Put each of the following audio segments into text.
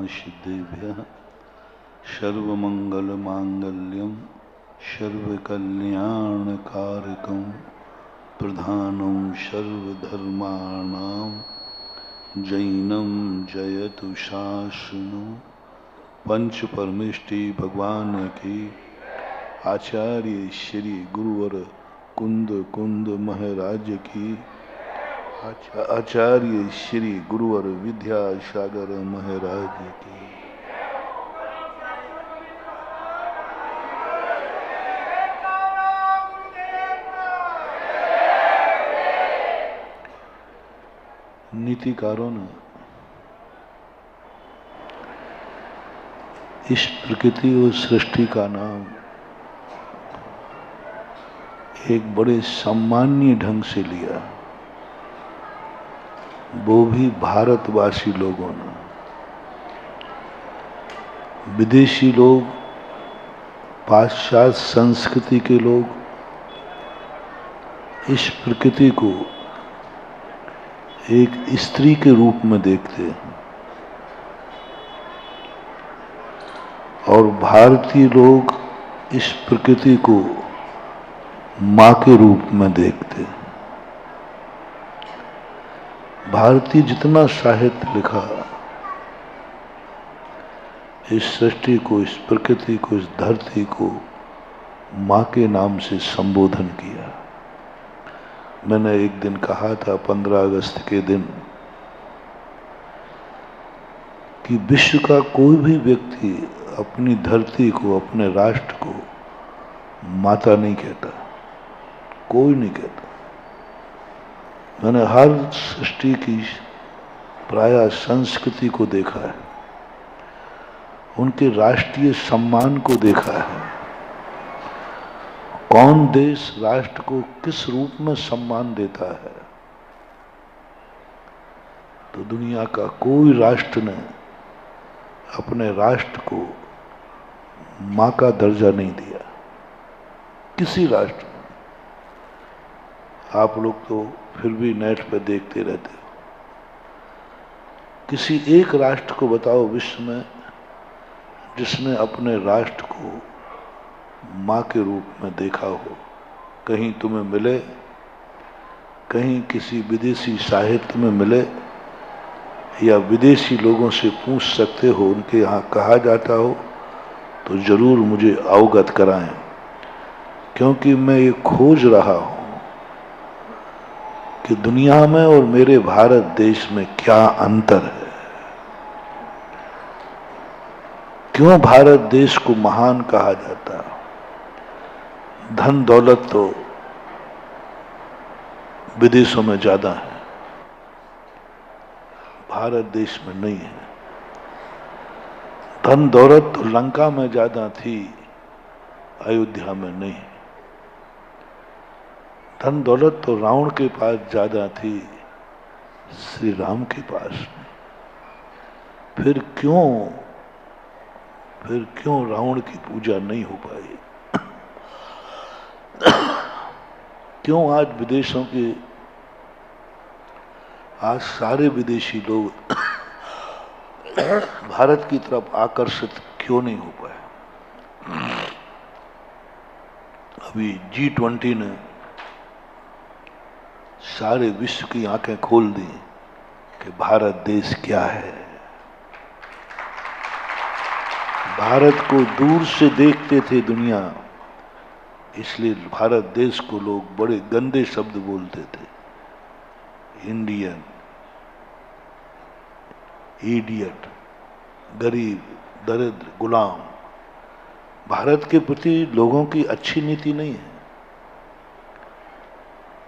सिद्धिभ्यः सर्वमंगलमांगल्यं सर्वकल्याणकारकं प्रधानं सर्वधर्माणां जैनं जयतु शासनो। पंच परमेष्टि भगवान की, आचार्य श्री गुरुवर कुंद कुंद महाराज की, आचार्य श्री गुरुवर विद्यासागर महाराज की। नीतिकारों ने इस प्रकृति और सृष्टि का नाम एक बड़े सामान्य ढंग से लिया, वो भी भारतवासी लोगों ने। विदेशी लोग, पाश्चात्य संस्कृति के लोग इस प्रकृति को एक स्त्री के रूप में देखते हैं और भारतीय लोग इस प्रकृति को मां के रूप में देखते हैं। भारतीय जितना साहित्य लिखा, इस सृष्टि को, इस प्रकृति को, इस धरती को मां के नाम से संबोधन किया। मैंने एक दिन कहा था 15 अगस्त के दिन कि विश्व का कोई भी व्यक्ति अपनी धरती को, अपने राष्ट्र को माता नहीं कहता, कोई नहीं कहता। मैंने हर सृष्टि की प्राय संस्कृति को देखा है, उनके राष्ट्रीय सम्मान को देखा है। कौन देश राष्ट्र को किस रूप में सम्मान देता है, तो दुनिया का कोई राष्ट्र ने अपने राष्ट्र को मां का दर्जा नहीं दिया, किसी राष्ट्र ने। आप लोग तो फिर भी नेट पे देखते रहते हो। किसी एक राष्ट्र को बताओ विश्व में जिसने अपने राष्ट्र को मां के रूप में देखा हो। कहीं तुम्हें मिले, कहीं किसी विदेशी साहित्य में मिले, या विदेशी लोगों से पूछ सकते हो, उनके यहाँ कहा जाता हो तो जरूर मुझे अवगत कराएं, क्योंकि मैं ये खोज रहा हूं कि दुनिया में और मेरे भारत देश में क्या अंतर है। क्यों भारत देश को महान कहा जाता है? धन दौलत तो विदेशों में ज्यादा है, भारत देश में नहीं है। धन दौलत तो लंका में ज्यादा थी, अयोध्या में नहीं। धन दौलत तो रावण के पास ज्यादा थी, श्री राम के पास नहीं। फिर क्यों रावण की पूजा नहीं हो पाई? क्यों आज विदेशों के, आज सारे विदेशी लोग भारत की तरफ आकर्षित क्यों नहीं हो पाए? अभी G20 ने सारे विश्व की आंखें खोल दी कि भारत देश क्या है। भारत को दूर से देखते थे दुनिया, इसलिए भारत देश को लोग बड़े गंदे शब्द बोलते थे। इंडियन, इडियट, गरीब, दरिद्र, गुलाम। भारत के प्रति लोगों की अच्छी नीति नहीं है,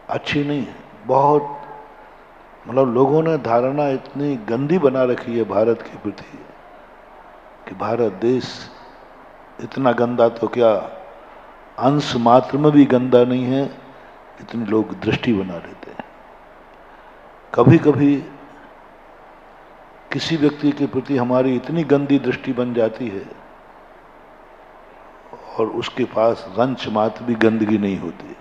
अच्छी नहीं है। बहुत मतलब लोगों ने धारणा इतनी गंदी बना रखी है भारत के प्रति कि भारत देश इतना गंदा तो क्या, अंश मात्र में भी गंदा नहीं है, इतने लोग दृष्टि बना लेते हैं। कभी कभी किसी व्यक्ति के प्रति हमारी इतनी गंदी दृष्टि बन जाती है और उसके पास रंच मात्र भी गंदगी नहीं होती।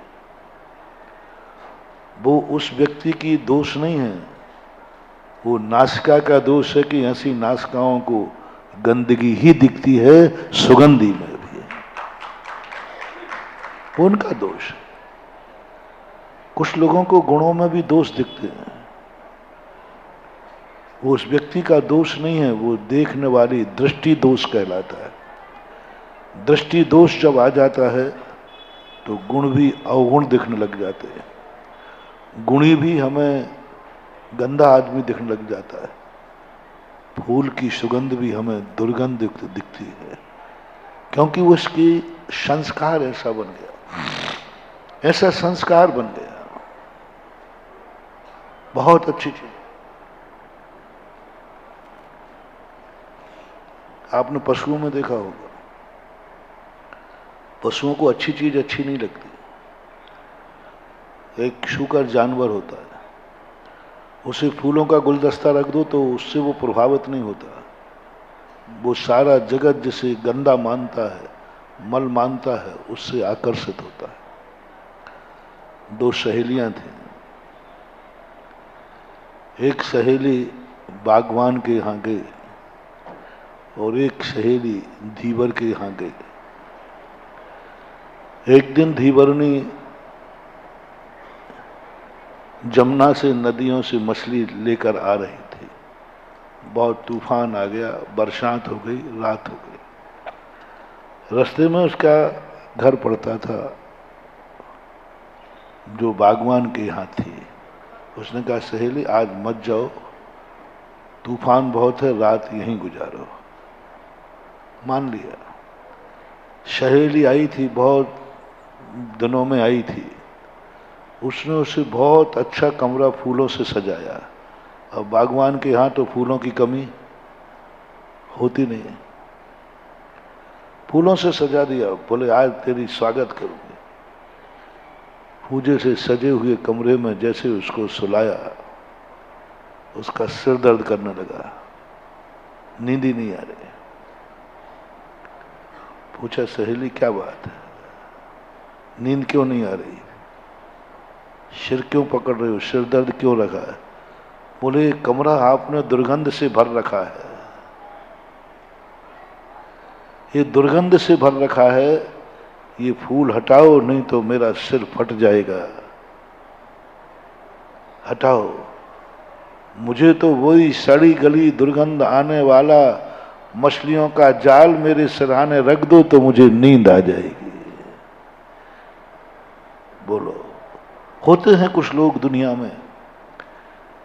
वो उस व्यक्ति की दोष नहीं है, वो नासिका का दोष है कि ऐसी नासिकाओं को गंदगी ही दिखती है सुगंधी में भी। उनका दोष है। कुछ लोगों को गुणों में भी दोष दिखते हैं, वो उस व्यक्ति का दोष नहीं है, वो देखने वाली दृष्टि दोष कहलाता है। दृष्टि दोष जब आ जाता है तो गुण भी अवगुण दिखने लग जाते हैं। गुणी भी हमें गंदा आदमी दिखने लग जाता है। फूल की सुगंध भी हमें दुर्गंध दिखती है, क्योंकि वो उसकी संस्कार ऐसा बन गया, ऐसा संस्कार बन गया। बहुत अच्छी चीज। आपने पशुओं में देखा होगा, पशुओं को अच्छी चीज अच्छी नहीं लगती। एक शूकर जानवर होता है, उसे फूलों का गुलदस्ता रख दो तो उससे वो प्रभावित नहीं होता। वो सारा जगत जिसे गंदा मानता है, मल मानता है, उससे आकर्षित होता है। दो सहेलियां थीं। एक सहेली बागवान के यहाँ गई और एक सहेली धीवर के यहाँ गई। एक दिन धीवरनी जमुना से, नदियों से मछली लेकर आ रही थी। बहुत तूफान आ गया, बरसात हो गई, रात हो गई। रास्ते में उसका घर पड़ता था जो बागवान के यहाँ थी। उसने कहा, सहेली आज मत जाओ, तूफान बहुत है, रात यहीं गुजारो। मान लिया। सहेली आई थी, बहुत दिनों में आई थी। उसने उसे बहुत अच्छा कमरा फूलों से सजाया। अब बागवान के यहाँ तो फूलों की कमी होती नहीं है। फूलों से सजा दिया। बोले आज तेरी स्वागत करूंगी। पूजे से सजे हुए कमरे में जैसे उसको सुलाया, उसका सिर दर्द करने लगा, नींद ही नहीं आ रही। पूछा, सहेली क्या बात है, नींद क्यों नहीं आ रही, सिर क्यों पकड़ रहे हो, सिर दर्द क्यों रखा है? बोले कमरा आपने दुर्गंध से भर रखा है, ये दुर्गंध से भर रखा है, ये फूल हटाओ नहीं तो मेरा सिर फट जाएगा, हटाओ। मुझे तो वही सड़ी गली दुर्गंध आने वाला मछलियों का जाल मेरे सिरहाने रख दो तो मुझे नींद आ जाएगी। बोलो, होते हैं कुछ लोग दुनिया में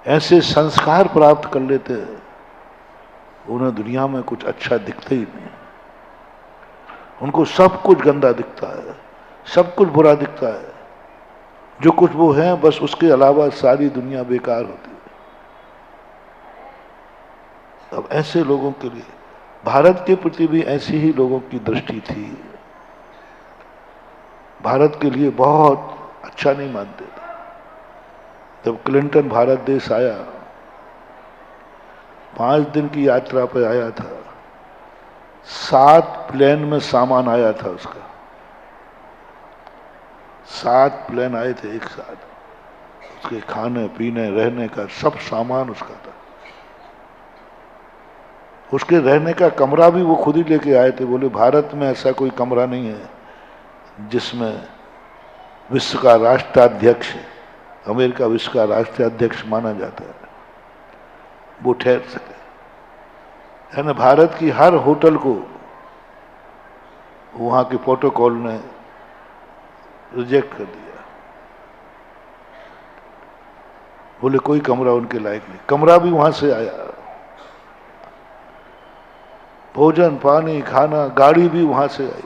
ऐसे संस्कार प्राप्त कर लेते हैं, उन्हें दुनिया में कुछ अच्छा दिखता ही नहीं। उनको सब कुछ गंदा दिखता है, सब कुछ बुरा दिखता है। जो कुछ वो है बस उसके अलावा सारी दुनिया बेकार होती है। अब ऐसे लोगों के लिए भारत के प्रति भी ऐसी ही लोगों की दृष्टि थी। भारत के लिए बहुत अच्छा नहीं मानते थे। जब क्लिंटन भारत देश आया, 5 दिन की यात्रा पर आया था, 7 प्लेन में सामान आया था उसका। 7 प्लेन आए थे एक साथ, उसके खाने पीने रहने का सब सामान उसका था। उसके रहने का कमरा भी वो खुद ही लेके आए थे। बोले भारत में ऐसा कोई कमरा नहीं है जिसमें विश्व का राष्ट्राध्यक्ष, अमेरिका विश्व का राष्ट्राध्यक्ष माना जाता है, वो ठहर सके। यानी भारत की हर होटल को वहां के प्रोटोकॉल ने रिजेक्ट कर दिया। बोले कोई कमरा उनके लायक नहीं। कमरा भी वहां से आया, भोजन पानी खाना, गाड़ी भी वहां से आई।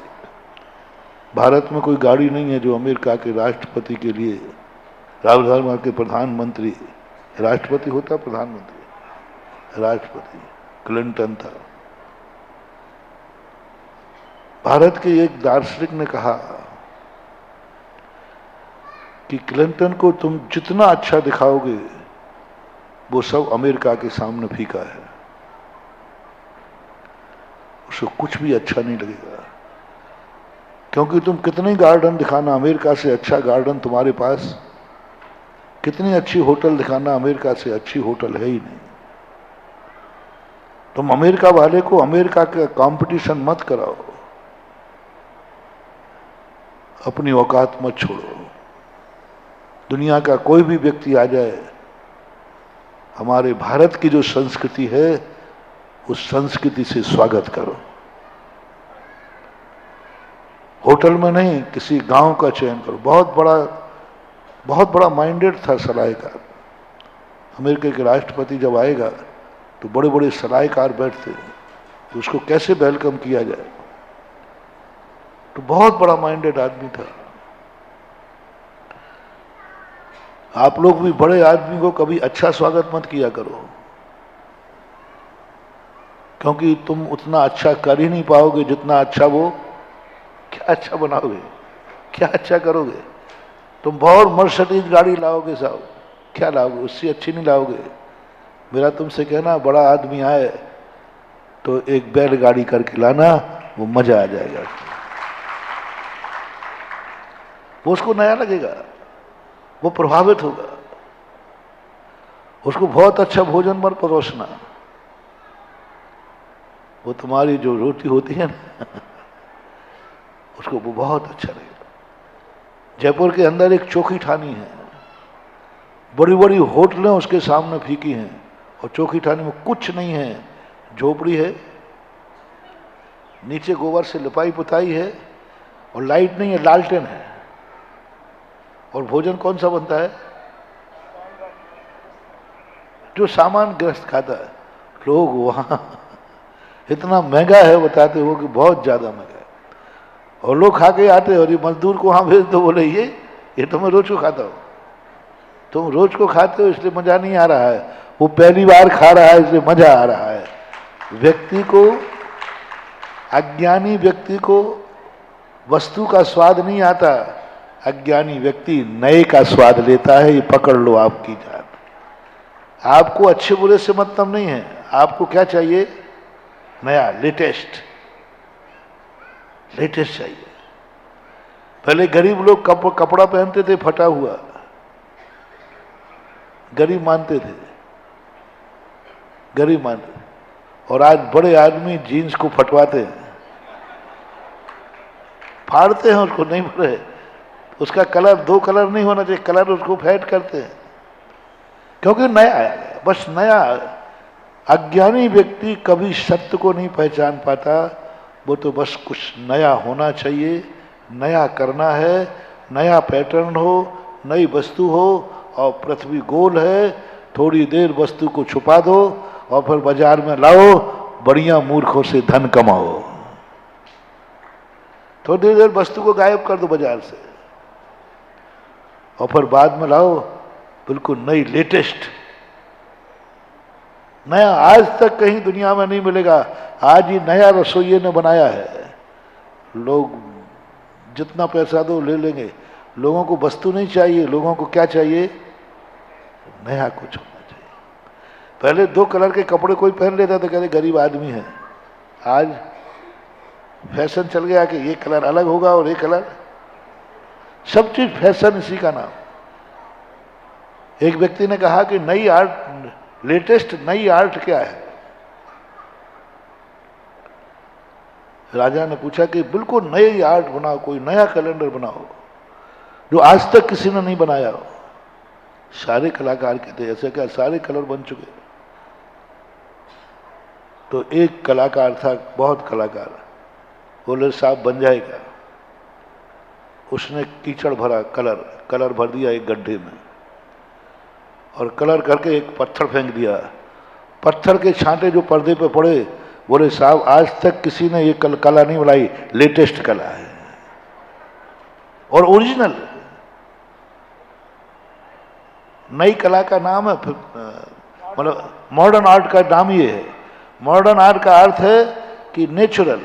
भारत में कोई गाड़ी नहीं है जो अमेरिका के राष्ट्रपति के लिए, राष्ट्रपति के प्रधानमंत्री, राष्ट्रपति होता प्रधानमंत्री, राष्ट्रपति क्लिंटन था। भारत के एक दार्शनिक ने कहा कि क्लिंटन को तुम जितना अच्छा दिखाओगे वो सब अमेरिका के सामने फीका है, उसको कुछ भी अच्छा नहीं लगेगा। क्योंकि तुम कितने गार्डन दिखाना, अमेरिका से अच्छा गार्डन तुम्हारे पास, कितनी अच्छी होटल दिखाना, अमेरिका से अच्छी होटल है ही नहीं। तुम अमेरिका वाले को अमेरिका का कंपटीशन मत कराओ, अपनी औकात मत छोड़ो। दुनिया का कोई भी व्यक्ति आ जाए, हमारे भारत की जो संस्कृति है उस संस्कृति से स्वागत करो। होटल में नहीं, किसी गांव का चयन करो। बहुत बड़ा माइंडेड था सलाहकार। अमेरिका के राष्ट्रपति जब आएगा तो बड़े बड़े सलाहकार बैठते, तो उसको कैसे वेलकम किया जाए। तो बहुत बड़ा माइंडेड आदमी था। आप लोग भी बड़े आदमी को कभी अच्छा स्वागत मत किया करो, क्योंकि तुम उतना अच्छा कर ही नहीं पाओगे जितना अच्छा वो। क्या अच्छा बनाओगे, क्या अच्छा करोगे? तुम बहुत मर्सिडीज गाड़ी लाओगे साहब, क्या लाओगे? उससे अच्छी नहीं लाओगे। मेरा तुमसे कहना, बड़ा आदमी आए तो एक बैलगाड़ी करके लाना, वो मजा आ जाएगा। वो उसको नया लगेगा, वो प्रभावित होगा। उसको बहुत अच्छा भोजन पर परोसना। वो तुम्हारी जो रोटी होती है ना, उसको वो बहुत अच्छा लगेगा। जयपुर के अंदर एक चोखी ठानी है, बड़ी बड़ी होटलें उसके सामने फीकी हैं, और चोखी ठानी में कुछ नहीं है। झोपड़ी है, नीचे गोबर से लिपाई पुताई है, और लाइट नहीं है, लालटेन है। और भोजन कौन सा बनता है? जो सामान गृहस्थ खाता है। लोग वहां इतना महंगा है बताते हो कि बहुत ज्यादा महंगा है, और लोग खा के आते हैं। और ये मजदूर को वहां भेज दो, बोले ये तो मैं रोज को खाता हूं। तुम रोज को खाते हो इसलिए मजा नहीं आ रहा है, वो पहली बार खा रहा है इसलिए मजा आ रहा है। व्यक्ति को, अज्ञानी व्यक्ति को वस्तु का स्वाद नहीं आता, अज्ञानी व्यक्ति नए का स्वाद लेता है। ये पकड़ लो आपकी जान। आपको अच्छे बुरे से मतलब नहीं है, आपको क्या चाहिए? नया, लेटेस्ट चाहिए। पहले गरीब लोग कपड़ा पहनते थे फटा हुआ, गरीब मानते थे, गरीब मानते थे। और आज बड़े आदमी जीन्स को फटवाते हैं, फाड़ते हैं उसको, नहीं बोले उसका कलर, 2 कलर नहीं होना चाहिए, कलर उसको फेड करते हैं, क्योंकि नया आया, बस नया। अज्ञानी व्यक्ति कभी सत्य को नहीं पहचान पाता, वो तो बस कुछ नया होना चाहिए, नया करना है, नया पैटर्न हो, नई वस्तु हो। और पृथ्वी गोल है, थोड़ी देर वस्तु को छुपा दो और फिर बाजार में लाओ, बढ़िया मूर्खों से धन कमाओ। थोड़ी देर वस्तु को गायब कर दो बाजार से, और फिर बाद में लाओ बिल्कुल नई, लेटेस्ट, नया। आज तक कहीं दुनिया में नहीं मिलेगा। आज ही नया रसोइये ने बनाया है। लोग जितना पैसा दो ले लेंगे। लोगों को वस्तु नहीं चाहिए, लोगों को क्या चाहिए? नया कुछ होना चाहिए। पहले 2 कलर के कपड़े कोई पहन लेता तो कहते गरीब आदमी है। आज फैशन चल गया कि ये कलर अलग होगा और ये कलर, सब चीज फैशन, इसी का नाम। एक व्यक्ति ने कहा कि नई आर्ट, लेटेस्ट नई आर्ट क्या है? राजा ने पूछा कि बिल्कुल नई आर्ट बनाओ, कोई नया कैलेंडर बनाओ जो आज तक किसी ने नहीं बनाया हो। सारे कलाकार कहते ऐसे क्या, सारे कलर बन चुके। तो एक कलाकार था, बहुत कलाकार, बोले साहब बन जाएगा। उसने कीचड़ भरा, कलर भर दिया एक गड्ढे में, और कलर करके एक पत्थर फेंक दिया। पत्थर के छांटे जो पर्दे पे पड़े, बोले साहब आज तक किसी ने ये कला नहीं बनाई, लेटेस्ट कला है और ओरिजिनल। नई कला का नाम है, मतलब मॉडर्न आर्ट का नाम ये है। मॉडर्न आर्ट का अर्थ है कि नेचुरल,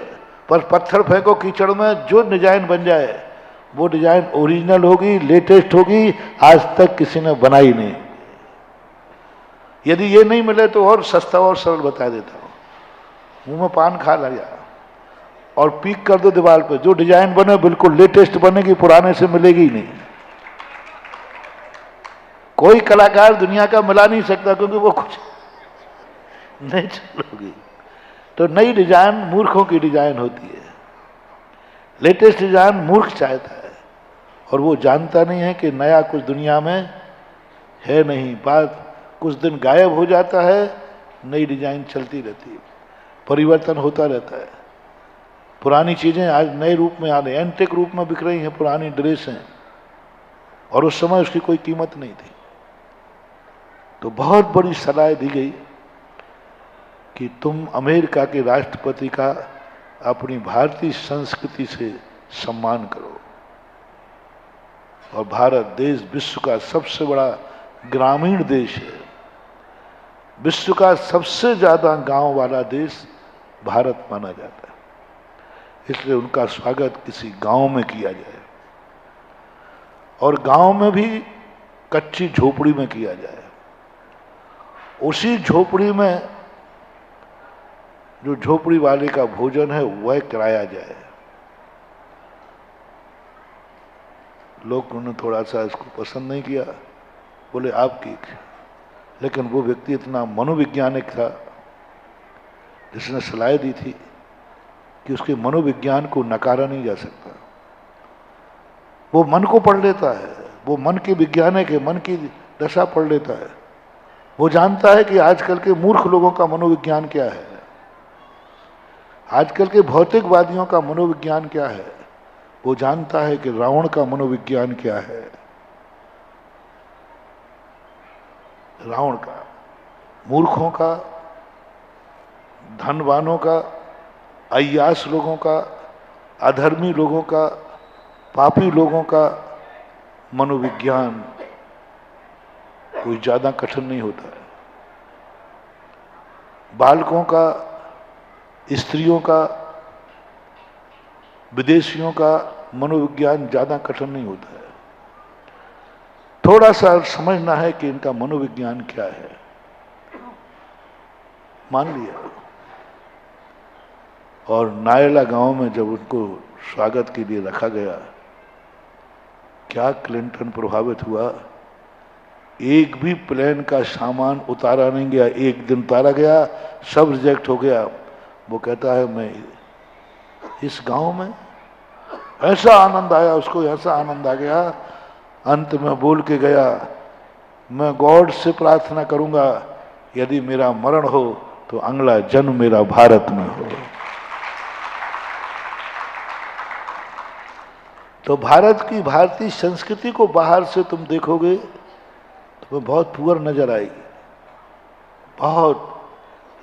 पर पत्थर फेंको कीचड़ में, जो डिजाइन बन जाए वो डिजाइन ओरिजिनल होगी, लेटेस्ट होगी, आज तक किसी ने बनाई नहीं। यदि ये नहीं मिले तो और सस्ता और सरल बता देता हूं। मुंह में पान खा लिया और पीक कर दो दीवार पे, जो डिजाइन बने बिल्कुल लेटेस्ट बनेगी, पुराने से मिलेगी ही नहीं। कोई कलाकार दुनिया का मिला नहीं सकता, क्योंकि वो कुछ नेचुरल होगी। तो नई डिजाइन मूर्खों की डिजाइन होती है, लेटेस्ट डिजाइन मूर्ख चाहता है, और वो जानता नहीं है कि नया कुछ दुनिया में है नहीं। बात कुछ दिन गायब हो जाता है, नई डिजाइन चलती रहती है, परिवर्तन होता रहता है। पुरानी चीजें आज नए रूप में आ रही, एंटिक रूप में बिक रही हैं पुरानी ड्रेसें, और उस समय उसकी कोई कीमत नहीं थी। तो बहुत बड़ी सलाह दी गई कि तुम अमेरिका के राष्ट्रपति का अपनी भारतीय संस्कृति से सम्मान करो। और भारत देश विश्व का सबसे बड़ा ग्रामीण देश है, विश्व का सबसे ज्यादा गांव वाला देश भारत माना जाता है, इसलिए उनका स्वागत किसी गांव में किया जाए, और गांव में भी कच्ची झोपड़ी में किया जाए। उसी झोपड़ी में जो झोपड़ी वाले का भोजन है वह कराया जाए। लोग उन्होंने थोड़ा सा इसको पसंद नहीं किया, बोले आपकी, लेकिन वो व्यक्ति इतना मनोवैज्ञानिक था जिसने सलाह दी थी कि उसके मनोविज्ञान को नकारा नहीं जा सकता। वो मन को पढ़ लेता है, वो मन के वैज्ञानिक है, मन की दशा पढ़ लेता है। वो जानता है कि आजकल के मूर्ख लोगों का मनोविज्ञान क्या है, आजकल के भौतिकवादियों का मनोविज्ञान क्या है। वो जानता है कि रावण का मनोविज्ञान क्या है। रावण का, मूर्खों का, धनवानों का, अय्यास लोगों का, अधर्मी लोगों का, पापी लोगों का मनोविज्ञान कोई ज्यादा कठिन नहीं होता है। बालकों का, स्त्रियों का, विदेशियों का मनोविज्ञान ज्यादा कठिन नहीं होता है। थोड़ा सा समझना है कि इनका मनोविज्ञान क्या है, मान लिया। और नायला गांव में जब उनको स्वागत के लिए रखा गया, क्या क्लिंटन प्रभावित हुआ। एक भी प्लेन का सामान उतारा नहीं गया, एक दिन उतारा गया सब रिजेक्ट हो गया। वो कहता है मैं इस गांव में, ऐसा आनंद आया उसको, ऐसा आनंद आ गया, अंत में बोल के गया मैं गॉड से प्रार्थना करूंगा यदि मेरा मरण हो तो अगला जन्म मेरा भारत में हो। तो भारत की, भारतीय संस्कृति को बाहर से तुम देखोगे तो बहुत पुअर नजर आएगी, बहुत।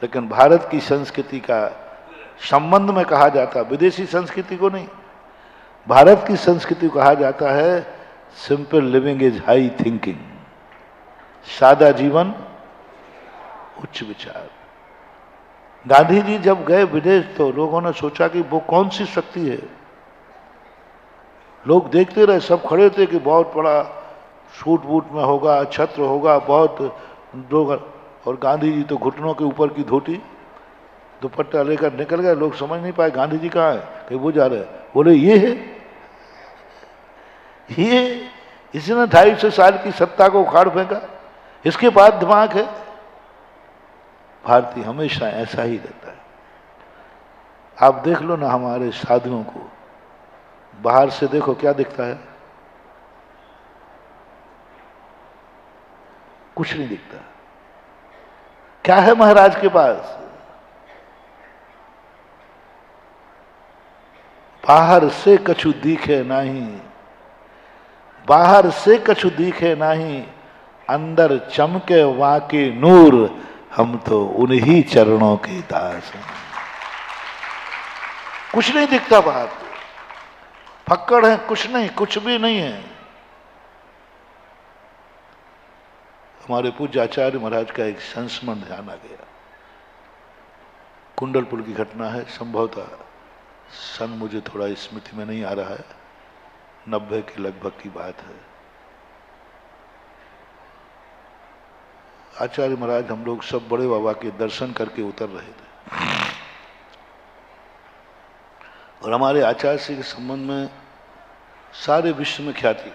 लेकिन भारत की संस्कृति का संबंध में कहा जाता, विदेशी संस्कृति को नहीं, भारत की संस्कृति को कहा जाता है simple living is high thinking, सादा जीवन उच्च विचार। गांधी जी जब गए विदेश तो लोगों ने सोचा कि वो कौन सी शक्ति है। लोग देखते रहे, सब खड़े थे कि बहुत बड़ा सूट बूट में होगा, छत्र होगा, बहुत लोग। और गांधी जी तो घुटनों के ऊपर की धोती दुपट्टा लेकर निकल गए। लोग समझ नहीं पाए गांधी जी कहाँ है, कहीं वो जा रहे हैं। बोले ये है, ये इसने 250 साल की सत्ता को उखाड़ फेंका, इसके बाद दिमाग है। भारतीय हमेशा ऐसा ही रहता है। आप देख लो ना हमारे साधुओं को, बाहर से देखो क्या दिखता है, कुछ नहीं दिखता। क्या है महाराज के पास? बाहर से कछु दिखे नहीं, बाहर से कछु दिखे नहीं, अंदर चमके वाके नूर, हम तो उन्हीं चरणों के दास हैं। कुछ नहीं दिखता बाहर, फक्कड़ है, कुछ नहीं, कुछ भी नहीं है। हमारे पूज्य आचार्य महाराज का एक संस्मरण ध्यान आ गया। कुंडलपुर की घटना है, संभवतः सन मुझे थोड़ा स्मृति में नहीं आ रहा है, 90 के लगभग की बात है। आचार्य महाराज हम लोग सब बड़े बाबा के दर्शन करके उतर रहे थे, और हमारे आचार्य श्री के संबंध में सारे विश्व में ख्याति।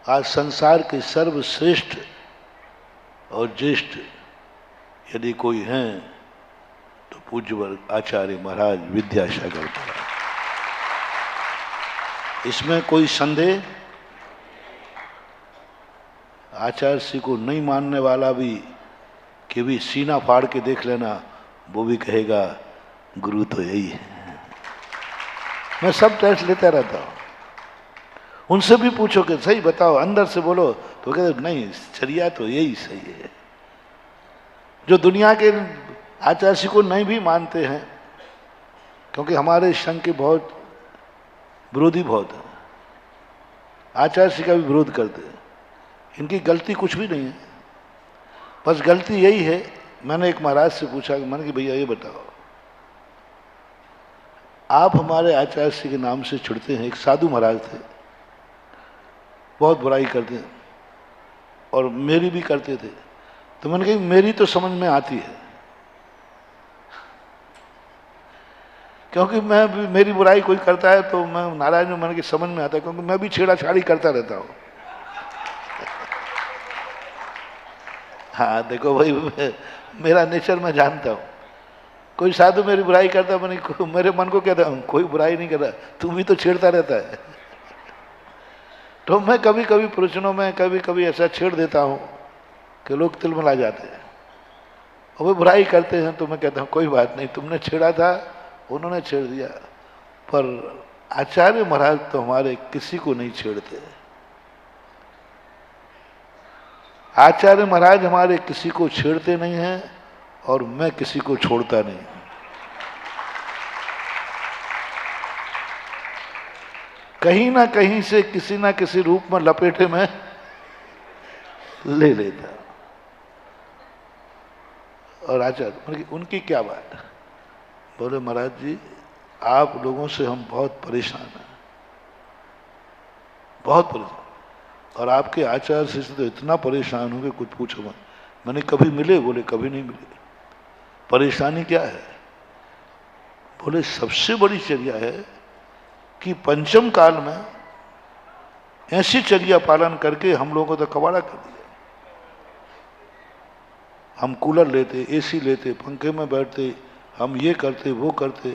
आज संसार के सर्वश्रेष्ठ और ज्येष्ठ यदि कोई हैं तो पूज्यवर आचार्य महाराज विद्यासागर महाराज। इसमें कोई संदेह? आचार्य श्री को नहीं मानने वाला भी कि भी सीना फाड़ के देख लेना, वो भी कहेगा गुरु तो यही है। मैं सब टेस्ट लेता रहता हूं, उनसे भी पूछो कि सही बताओ, अंदर से बोलो, तो कहते नहीं, चर्या तो यही सही है। जो दुनिया के आचार्य श्री को नहीं भी मानते हैं, क्योंकि हमारे संघ के बहुत विरोधी बहुत है, आचार्य श्री का भी विरोध करते हैं। इनकी गलती कुछ भी नहीं है, बस गलती यही है। मैंने एक महाराज से पूछा कि मैंने कि भैया ये बताओ, आप हमारे आचार्य श्री के नाम से चिढ़ते हैं। एक साधु महाराज थे, बहुत बुराई करते हैं और मेरी भी करते थे। तो मैंने कहा मेरी तो समझ में आती है, क्योंकि मैं भी, मेरी बुराई कोई करता है तो मैं नाराज हूं, मैंने कि समझ में आता है, क्योंकि मैं भी छेड़ाछाड़ी करता रहता हूं। हाँ देखो भाई, मेरा नेचर मैं जानता हूं। कोई साधु मेरी बुराई करता है, मैंने मेरे मन को कहता हूं कोई बुराई नहीं कर रहा, तू भी तो छेड़ता रहता है। तो मैं कभी कभी प्रवचनों में कभी कभी ऐसा छेड़ देता हूं कि लोग तिलमिला जाते हैं और वे बुराई करते हैं। तो मैं कहता हूं कोई बात नहीं, तुमने छेड़ा था, उन्होंने छेड़ दिया, पर आचार्य महाराज तो हमारे किसी को नहीं छेड़ते। आचार्य महाराज हमारे किसी को छेड़ते नहीं हैं और मैं किसी को छोड़ता नहीं। कहीं ना कहीं से किसी ना किसी रूप में लपेटे में ले लेता। और आचार्य उनकी क्या बात है? बोले महाराज जी, आप लोगों से हम बहुत परेशान हैं, बहुत परेशान, और आपके आचार्य से तो इतना परेशान हूं कि कुछ पूछो मत। मैंने कभी मिले? बोले कभी नहीं मिले। परेशानी क्या है? बोले सबसे बड़ी चर्या है कि पंचम काल में ऐसी चर्या पालन करके हम लोगों को तो कबाड़ा कर दिया। हम कूलर लेते, एसी लेते, पंखे में बैठते, हम ये करते वो करते,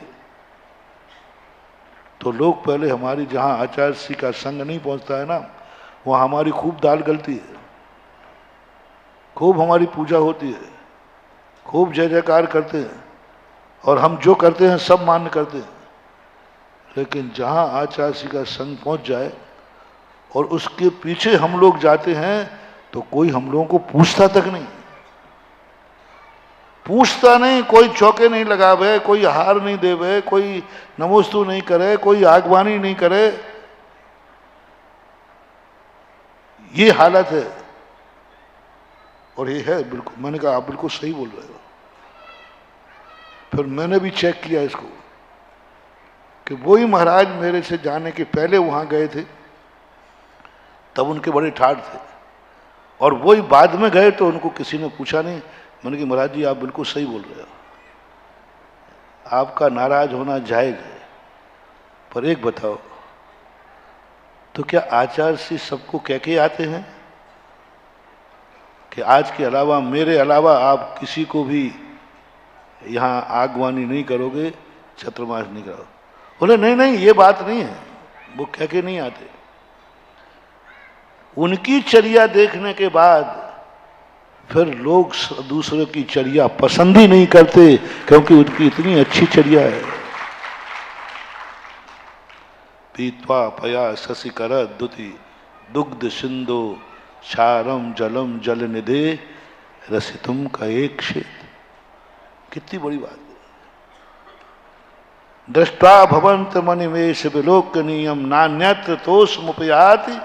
तो लोग पहले हमारी जहां आचार्य श्री का संग नहीं पहुंचता है ना, वहां हमारी खूब दाल गलती है, खूब हमारी पूजा होती है, खूब जय जयकार करते हैं और हम जो करते हैं सब मान्य करते हैं। लेकिन जहां आचार्य श्री का संग पहुंच जाए और उसके पीछे हम लोग जाते हैं तो कोई हम लोगों को पूछता तक नहीं, पूछता नहीं, कोई चौके नहीं लगावे, कोई हार नहीं देवे, कोई नमोस्तु नहीं करे, कोई आगवानी नहीं करे। ये हालत है। और ये है बिल्कुल, मैंने कहा आप बिल्कुल सही बोल रहे हो। फिर मैंने भी चेक किया इसको कि वही महाराज मेरे से जाने के पहले वहां गए थे, तब उनके बड़े ठाठ थे, और वही बाद में गए तो उनको किसी ने पूछा नहीं। मैंने कहा महाराज जी आप बिल्कुल सही बोल रहे हो, आपका नाराज होना जायज है, पर एक बताओ, तो क्या आचार्य श्री सबको कह के आते हैं कि आज के अलावा, मेरे अलावा आप किसी को भी यहाँ आगवानी नहीं करोगे, चतुर्मास नहीं करोगे? बोले नहीं नहीं, ये बात नहीं है, वो कह के नहीं आते। उनकी चर्या देखने के बाद फिर लोग दूसरों की चर्या पसंद ही नहीं करते, क्योंकि उनकी इतनी अच्छी चर्या है। पीत्वा पया शशिकर दुति दुग्ध सिंधु क्षारम जलम जल निधे रसितुम का एक क्षेत्र। कितनी बड़ी बात है। दृष्टा भवंत मनिवेश विलोकनीयम नान्यत्र तोषमुपयाति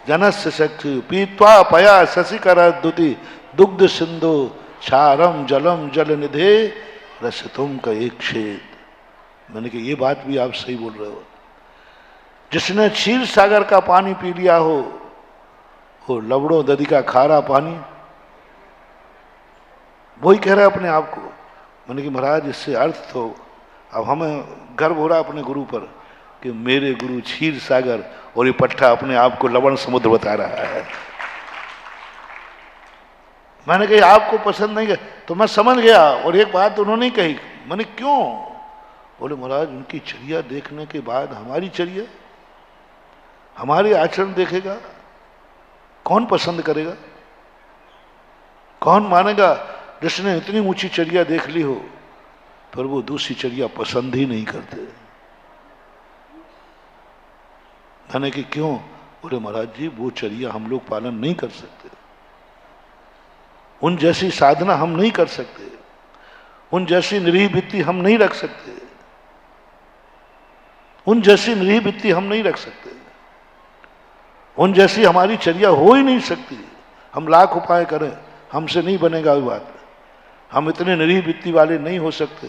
जनस्य शक्ति पीत्वा पया शशिकर दुति दुग्ध सिंधु क्षारम जलम जल निधे रसितुम का एक क्षेत्र। मैंने कहा ये बात भी आप सही बोल रहे हो। जिसने क्षीर सागर का पानी पी लिया हो, वो लवड़ों दधी का खारा पानी, वही कह रहा है अपने आप को। मैंने कहा महाराज इससे अर्थ तो अब हमें गर्व हो रहा अपने गुरु पर कि मेरे गुरु क्षीर सागर और ये पट्टा अपने आप को लवण समुद्र बता रहा है। मैंने कही आपको पसंद नहीं है, तो मैं समझ गया। और एक बात उन्होंने कही, मैंने क्यों? बोले महाराज उनकी चर्या देखने के बाद हमारी चर्या, हमारे आचरण देखेगा, कौन पसंद करेगा? कौन मानेगा? जिसने इतनी ऊंची चर्या देख ली हो पर वो दूसरी चर्या पसंद ही नहीं करते। मैंने कि क्यों? बोले महाराज जी वो चर्या हम लोग पालन नहीं कर सकते, उन जैसी साधना हम नहीं कर सकते, उन जैसी निरीह वृत्ति हम नहीं रख सकते, उन जैसी निरीह वृत्ति हम नहीं रख सकते, उन जैसी हमारी चर्या हो ही नहीं सकती। हम लाख उपाय करें हमसे नहीं बनेगा वो बात, हम इतने निरीह वृत्ति वाले नहीं हो सकते।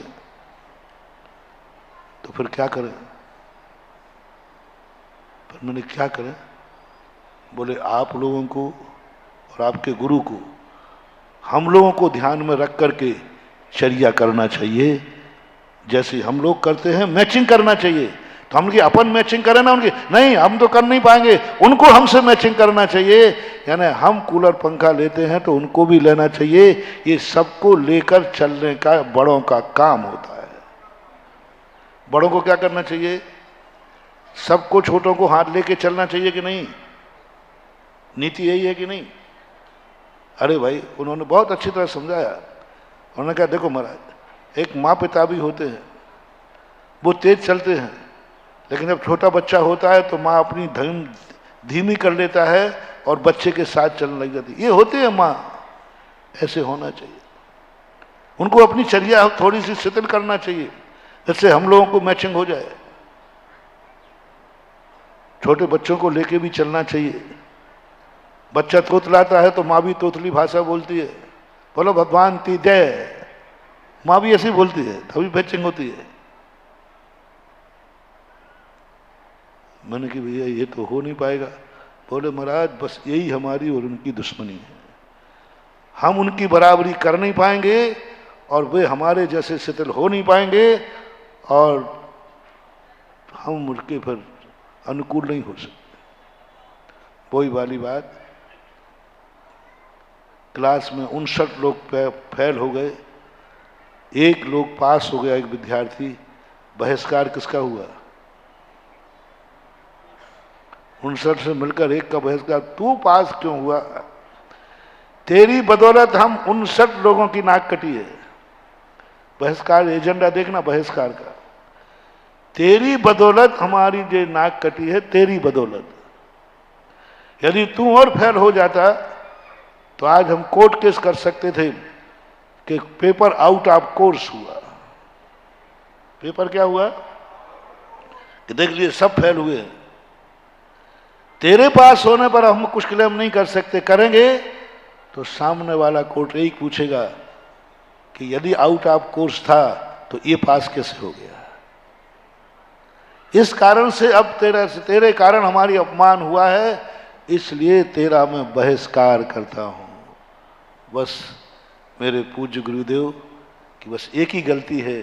तो फिर क्या करें? पर मैंने क्या करें? बोले आप लोगों को और आपके गुरु को, हम लोगों को ध्यान में रख करके चर्या करना चाहिए। जैसे हम लोग करते हैं मैचिंग करना चाहिए। तो हम अपन मैचिंग करें ना उनकी, नहीं हम तो कर नहीं पाएंगे, उनको हमसे मैचिंग करना चाहिए। यानी हम कूलर पंखा लेते हैं तो उनको भी लेना चाहिए। ये सबको लेकर चलने का बड़ों का काम होता है। बड़ों को क्या करना चाहिए? सबको, छोटों को हाथ लेके चलना चाहिए कि नहीं? नीति यही है कि नहीं? अरे भाई उन्होंने बहुत अच्छी तरह समझाया। उन्होंने कहा देखो महाराज, एक माँ पिता भी होते हैं, वो तेज चलते हैं, लेकिन जब छोटा बच्चा होता है तो माँ अपनी धीमी कर लेता है और बच्चे के साथ चलने लग जाती है। ये होते हैं माँ, ऐसे होना चाहिए। उनको अपनी चर्या थोड़ी सी शिथिल करना चाहिए, जिससे हम लोगों को मैचिंग हो जाए। छोटे बच्चों को लेके भी चलना चाहिए। बच्चा तोतलाता है तो माँ भी तोतली भाषा बोलती है, बोलो भगवान की जय, माँ भी ऐसी बोलती है, तभी मैचिंग होती है। मैंने कि भैया ये तो हो नहीं पाएगा। बोले महाराज बस यही हमारी और उनकी दुश्मनी है, हम उनकी बराबरी कर नहीं पाएंगे और वे हमारे जैसे शिथिल हो नहीं पाएंगे और हम उनके फिर अनुकूल नहीं हो सकते। वही वाली बात, क्लास में 59 लोग फेल हो गए, एक लोग पास हो गया, एक विद्यार्थी। बहिष्कार किसका हुआ? 59 से मिलकर एक का बहिष्कार। तू पास क्यों हुआ? तेरी बदौलत हम 59 लोगों की नाक कटी है। बहिष्कार एजेंडा देखना, बहिष्कार का। तेरी बदौलत हमारी जो नाक कटी है, तेरी बदौलत। यदि तू और फेल हो जाता तो आज हम कोर्ट केस कर सकते थे कि पेपर आउट ऑफ कोर्स हुआ। पेपर क्या हुआ कि देख लिए सब फेल हुए हैं। तेरे पास होने पर हम कुछ क्लेम नहीं कर सकते, करेंगे तो सामने वाला कोर्ट यही पूछेगा कि यदि आउट ऑफ कोर्स था तो ये पास कैसे हो गया। इस कारण से अब तेरे कारण हमारी अपमान हुआ है, इसलिए तेरा मैं बहिष्कार करता हूं। बस मेरे पूज्य गुरुदेव की बस एक ही गलती है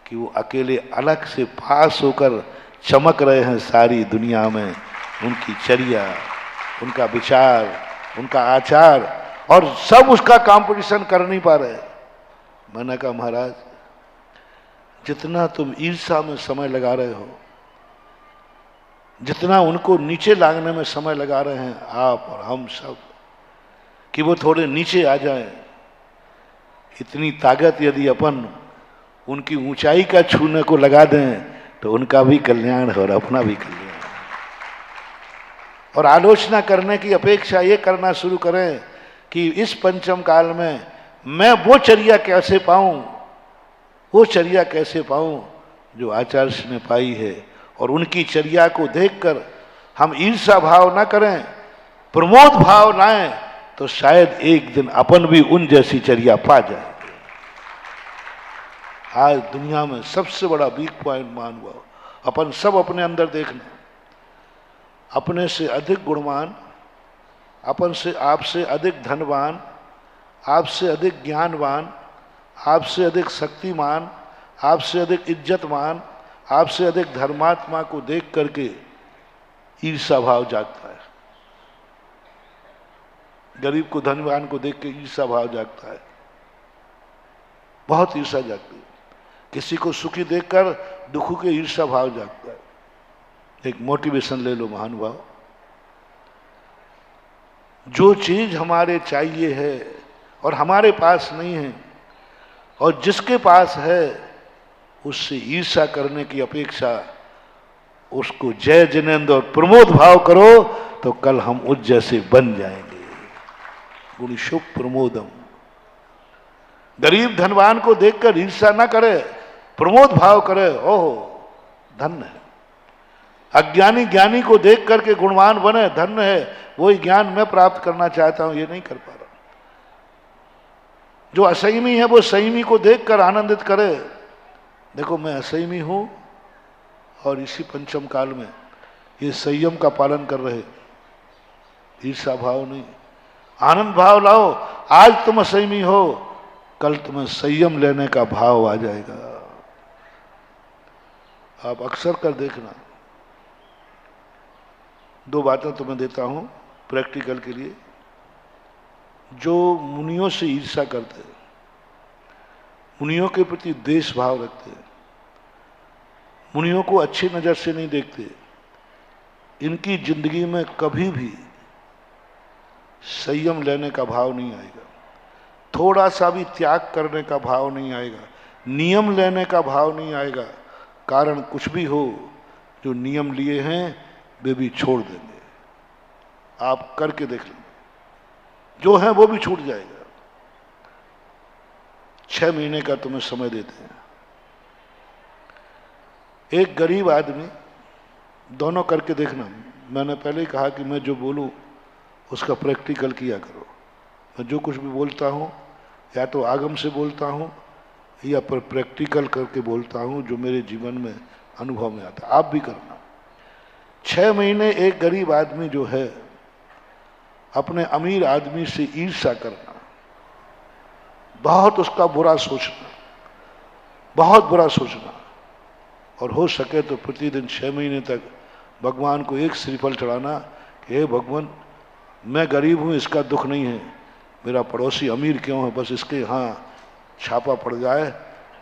कि वो अकेले अलग से पास होकर चमक रहे हैं सारी दुनिया में। उनकी चर्या, उनका विचार, उनका आचार और सब उसका कंपटीशन कर नहीं पा रहे। मैंने कहा महाराज जितना तुम ईर्ष्या में समय लगा रहे हो, जितना उनको नीचे लाने में समय लगा रहे हैं आप और हम सब, कि वो थोड़े नीचे आ जाएं, इतनी ताकत यदि अपन उनकी ऊंचाई का छूने को लगा दें तो उनका भी कल्याण है और अपना भी कल्याण। और आलोचना करने की अपेक्षा ये करना शुरू करें कि इस पंचम काल में मैं वो चर्या कैसे पाऊं, वो चर्या कैसे पाऊं जो आचार्य ने पाई है। और उनकी चर्या को देखकर हम ईर्ष्या भाव ना करें, प्रमोद भाव लाएं, तो शायद एक दिन अपन भी उन जैसी चर्या पा जाएंगे। आज दुनिया में सबसे बड़ा वीक पॉइंट मान हुआ अपन सब अपने अंदर देखना। अपने से अधिक गुणवान, अपन से आपसे अधिक धनवान, आपसे अधिक ज्ञानवान, आपसे अधिक शक्तिमान, आपसे अधिक इज्जतमान, आपसे अधिक धर्मात्मा को देख करके ईर्ष्या भाव जागता है। गरीब को धनवान को देख के ईर्षा भाव जागता है, बहुत ईर्षा जागती है। किसी को सुखी देखकर दुखों के ईर्षा भाव जागता है। एक मोटिवेशन ले लो महानुभाव, जो चीज हमारे चाहिए है और हमारे पास नहीं है, और जिसके पास है उससे ईर्षा करने की अपेक्षा उसको जय जिनेंद्र और प्रमोद भाव करो, तो कल हम उस जैसे बन जाएंगे। गुण शुभ प्रमोदम। गरीब धनवान को देखकर ईर्षा ना करे, प्रमोद भाव करे, ओहो धन्य है। अज्ञानी ज्ञानी को देख करके गुणवान बने, धन्य है, वही ज्ञान मैं प्राप्त करना चाहता हूं, ये नहीं कर पा रहा। जो असंयमी है वो संयमी को देखकर आनंदित करे, देखो मैं असंयमी हूं और इसी पंचम काल में ये संयम का पालन कर रहे। ईर्षा भाव नहीं, आनंद भाव लाओ। आज तुम असंयमी हो, कल तुम्हें संयम लेने का भाव आ जाएगा। आप अक्सर कर देखना। दो बातें तुम्हें देता हूं प्रैक्टिकल के लिए। जो मुनियों से ईर्षा करते हैं, मुनियों के प्रति द्वेष भाव रखते हैं, मुनियों को अच्छी नजर से नहीं देखते, इनकी जिंदगी में कभी भी संयम लेने का भाव नहीं आएगा, थोड़ा सा भी त्याग करने का भाव नहीं आएगा, नियम लेने का भाव नहीं आएगा। कारण कुछ भी हो, जो नियम लिए हैं वे भी छोड़ देंगे। आप करके देख लेंगे, जो है वो भी छूट जाएगा। 6 महीने का तुम्हें समय देते हैं। एक गरीब आदमी, दोनों करके देखना। मैंने पहले ही कहा कि मैं जो बोलूं उसका प्रैक्टिकल किया करो। मैं जो कुछ भी बोलता हूं या तो आगम से बोलता हूं या पर प्रैक्टिकल करके बोलता हूं, जो मेरे जीवन में अनुभव में आता है। आप भी करना। 6 महीने एक गरीब आदमी जो है अपने अमीर आदमी से ईर्ष्या करना, बहुत उसका बुरा सोचना, बहुत बुरा सोचना, और हो सके तो प्रतिदिन 6 महीने तक भगवान को एक श्रीफल चढ़ाना कि हे भगवान, मैं गरीब हूं, इसका दुख नहीं है, मेरा पड़ोसी अमीर क्यों है, बस इसके यहाँ छापा पड़ जाए,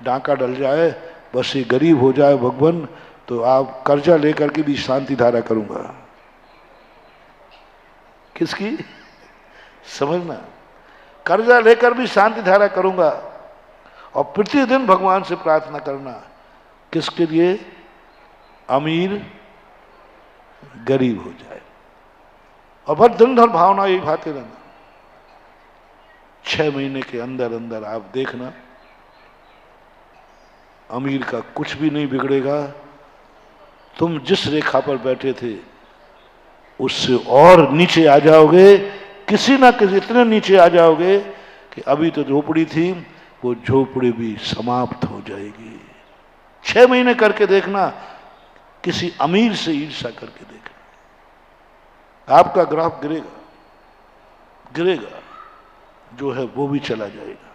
डांका डल जाए, बस ये गरीब हो जाए भगवान, तो आप कर्जा लेकर के भी शांति धारा करूंगा। किसकी? समझना, कर्जा लेकर भी शांति धारा करूंगा। और प्रतिदिन भगवान से प्रार्थना करना, किसके लिए? अमीर गरीब हो जाए, और बस दिन भर भावना यही भाते रहना। 6 महीने के अंदर अंदर आप देखना, अमीर का कुछ भी नहीं बिगड़ेगा। तुम जिस रेखा पर बैठे थे उससे और नीचे आ जाओगे, किसी ना किसी इतने नीचे आ जाओगे कि अभी तो झोपड़ी थी, वो झोपड़ी भी समाप्त हो जाएगी। 6 महीने करके देखना, किसी अमीर से ईर्ष्या करके देखना, आपका ग्राफ गिरेगा, गिरेगा, जो है वो भी चला जाएगा।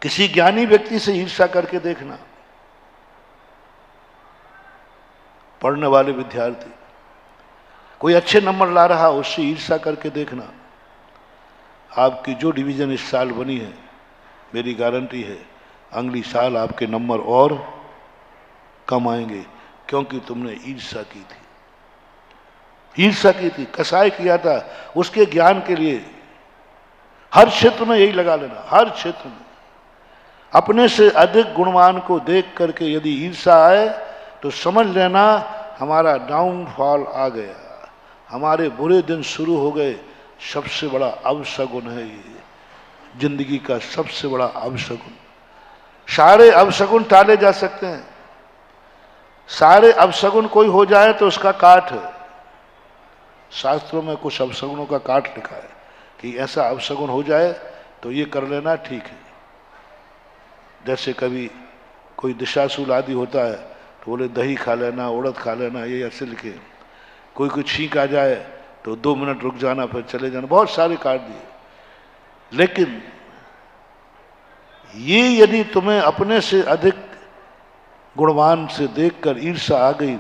किसी ज्ञानी व्यक्ति से ईर्ष्या करके देखना, पढ़ने वाले विद्यार्थी कोई अच्छे नंबर ला रहा, उससे ईर्ष्या करके देखना। आपकी जो डिवीजन इस साल बनी है, मेरी गारंटी है अगली साल आपके नंबर और कम आएंगे, क्योंकि तुमने ईर्ष्या की थी। ईर्ष्या की थी, कसाय किया था उसके ज्ञान के लिए। हर क्षेत्र में यही लगा लेना, हर क्षेत्र में। अपने से अधिक गुणवान को देख करके यदि ईर्ष्या आए तो समझ लेना हमारा डाउनफॉल आ गया, हमारे बुरे दिन शुरू हो गए। सबसे बड़ा अवशगुन है ये, जिंदगी का सबसे बड़ा अवशगुन। सारे अवशगुन टाले जा सकते हैं, सारे अवशगुन कोई हो जाए तो उसका काट है। शास्त्रों में कुछ अवशगुनों का काट लिखा है कि ऐसा अवशगुन हो जाए तो ये कर लेना ठीक है। जैसे कभी कोई दिशाशूल आदि होता है तो बोले दही खा लेना, उड़द खा लेना, ये ऐसे लिखे। कोई छींक आ जाए तो 2 मिनट रुक जाना, फिर चले जाना, बहुत सारे काट दिए। लेकिन ये यदि तुम्हें अपने से अधिक गुणवान से देखकर ईर्ष्या आ गई,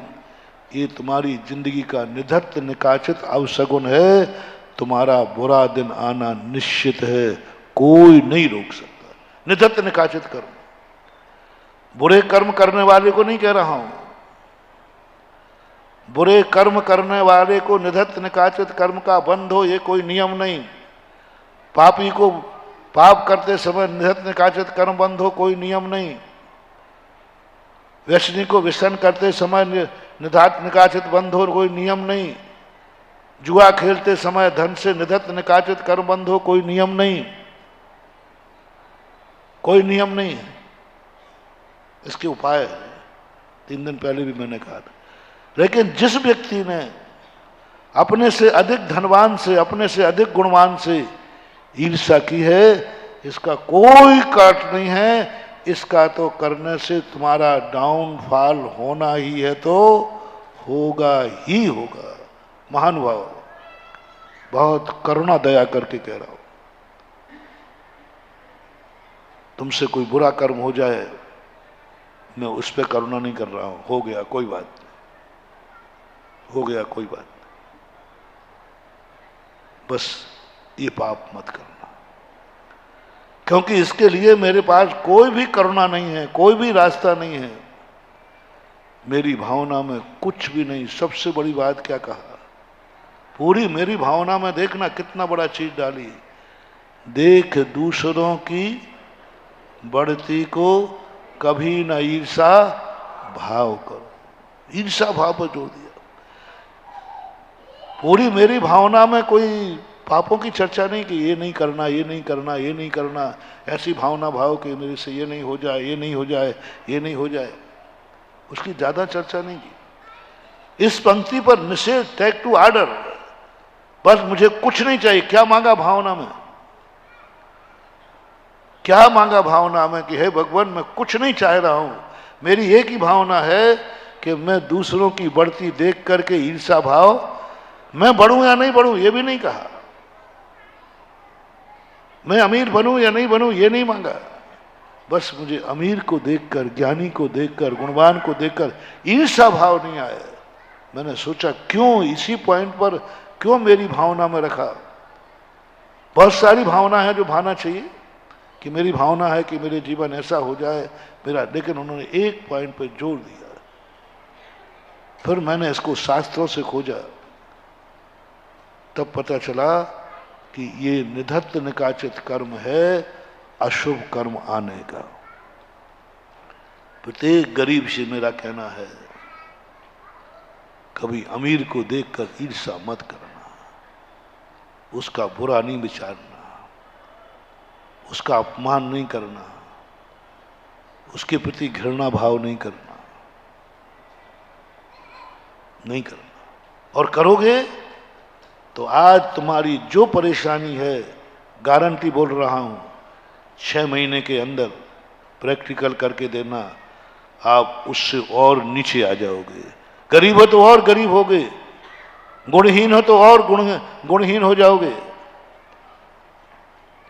ये तुम्हारी जिंदगी का निधत्त निकाचित अवशगुन है। तुम्हारा बुरा दिन आना निश्चित है, कोई नहीं रोक सकता। निधत्त निकाचित कर्म, बुरे कर्म करने वाले को नहीं कह रहा हूं, बुरे कर्म करने वाले को निधत्त निकाचित कर्म का बंध हो, ये कोई नियम नहीं। पापी को पाप करते समय निधत्त निकाचित कर्म बंध हो, कोई नियम नहीं। व्यसनी को व्यसन करते समय निधत्त निकाचित बंध हो, कोई नियम नहीं। जुआ खेलते समय धन से निधत्त निकाचित कर्म बंध हो, कोई नियम नहीं, कोई नियम नहीं है। इसके उपाय 3 दिन पहले भी मैंने कहा था। लेकिन जिस व्यक्ति ने अपने से अधिक धनवान से, अपने से अधिक गुणवान से ईर्ष्या की है, इसका कोई काट नहीं है। इसका तो करने से तुम्हारा डाउनफॉल होना ही है, तो होगा ही होगा। महानुभाव, बहुत करुणा दया करके कह रहा हूं, तुमसे कोई बुरा कर्म हो जाए, मैं उस पर करुणा नहीं कर रहा हूं, हो गया कोई बात नहीं, हो गया कोई बात नहीं, बस ये पाप मत करना, क्योंकि इसके लिए मेरे पास कोई भी करुणा नहीं है, कोई भी रास्ता नहीं है। मेरी भावना में कुछ भी नहीं। सबसे बड़ी बात क्या कहा, पूरी मेरी भावना में देखना कितना बड़ा चीज डाली। देख दूसरों की बढ़ती को कभी न ईर्षा भाव करो। ईर्षा भाव पर जोर दिया। पूरी मेरी भावना में कोई पापों की चर्चा नहीं कि ये नहीं करना, ये नहीं करना, ये नहीं करना, ऐसी भावना भाव कि मेरे से ये नहीं हो जाए, ये नहीं हो जाए, ये नहीं हो जाए, उसकी ज्यादा चर्चा नहीं की। इस पंक्ति पर निषेध, टेक टू ऑर्डर। बस मुझे कुछ नहीं चाहिए। क्या मांगा भावना में, क्या मांगा भावना में कि हे भगवान, मैं कुछ नहीं चाह रहा हूं, मेरी एक ही भावना है कि मैं दूसरों की बढ़ती देख करके ईर्षा भाव, मैं बढ़ूं या नहीं बढ़ूं ये भी नहीं कहा, मैं अमीर बनूं या नहीं बनूं ये नहीं मांगा। बस मुझे अमीर को देखकर, ज्ञानी को देखकर, गुणवान को देखकर ईर्षा भाव नहीं आया। मैंने सोचा क्यों इसी पॉइंट पर क्यों मेरी भावना में रखा। बहुत सारी भावना है जो भाना चाहिए कि मेरी भावना है कि मेरे जीवन ऐसा हो जाए मेरा, लेकिन उन्होंने एक पॉइंट पर जोर दिया। फिर मैंने इसको शास्त्रों से खोजा, तब पता चला कि ये निधत्त निकाचित कर्म है, अशुभ कर्म आने का। प्रत्येक गरीब से मेरा कहना है, कभी अमीर को देखकर ईर्ष्या मत करना, उसका बुरा नहीं विचारना, उसका अपमान नहीं करना, उसके प्रति घृणा भाव नहीं करना, नहीं करना। और करोगे तो आज तुम्हारी जो परेशानी है, गारंटी बोल रहा हूं, 6 महीने के अंदर प्रैक्टिकल करके देना, आप उससे और नीचे आ जाओगे। गरीब हो तो और गरीब होगे, गुणहीन हो तो और गुणहीन हो जाओगे।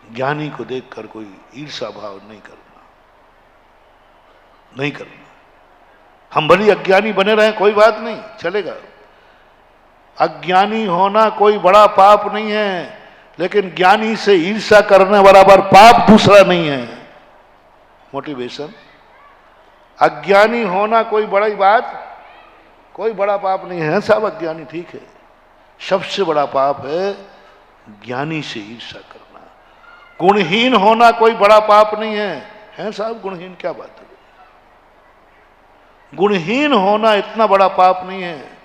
ज्ञानी को देखकर कोई ईर्षा भाव नहीं करना, नहीं करना। हम भली अज्ञानी बने रहें कोई बात नहीं, चलेगा। अज्ञानी होना कोई बड़ा पाप नहीं है, लेकिन ज्ञानी से ईर्ष्या करने बराबर पाप दूसरा नहीं है। मोटिवेशन, अज्ञानी होना कोई बड़ी बात, कोई बड़ा पाप नहीं है साहब। अज्ञानी ठीक है, सबसे बड़ा पाप है ज्ञानी से ईर्ष्या करना। गुणहीन होना कोई बड़ा पाप नहीं है साहब। गुणहीन क्या बात है, गुणहीन होना इतना बड़ा पाप नहीं है।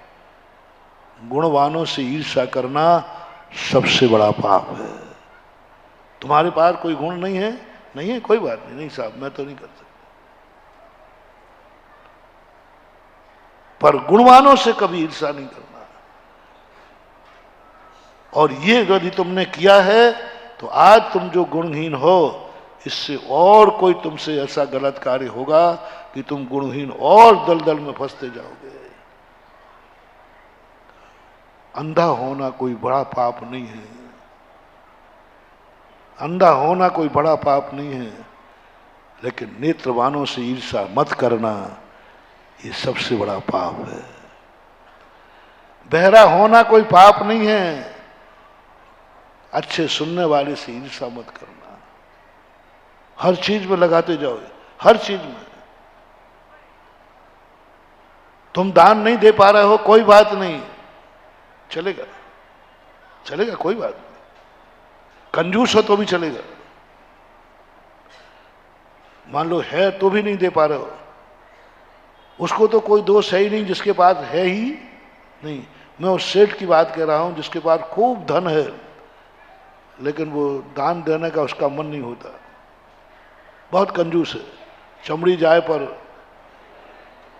गुणवानों से ईर्ष्या करना सबसे बड़ा पाप है। तुम्हारे पास कोई गुण नहीं है, नहीं है, कोई बात नहीं, नहीं साहब मैं तो नहीं कर सकता, पर गुणवानों से कभी ईर्ष्या नहीं करना। और ये यदि तुमने किया है तो आज तुम जो गुणहीन हो, इससे और कोई तुमसे ऐसा गलत कार्य होगा कि तुम गुणहीन और दलदल में फंसते जाओगे। अंधा होना कोई बड़ा पाप नहीं है, अंधा होना कोई बड़ा पाप नहीं है, लेकिन नेत्रवानों से ईर्ष्या मत करना, ये सबसे बड़ा पाप है। बहरा होना कोई पाप नहीं है, अच्छे सुनने वाले से ईर्ष्या मत करना। हर चीज में लगाते जाओ, हर चीज में। तुम दान नहीं दे पा रहे हो, कोई बात नहीं, चलेगा, चलेगा, कोई बात नहीं। कंजूस हो तो भी चलेगा। मान लो है तो भी नहीं दे पा रहे हो, उसको तो कोई दोष है ही नहीं जिसके पास है ही नहीं। मैं उस सेठ की बात कह रहा हूं जिसके पास खूब धन है, लेकिन वो दान देने का उसका मन नहीं होता, बहुत कंजूस है, चमड़ी जाए पर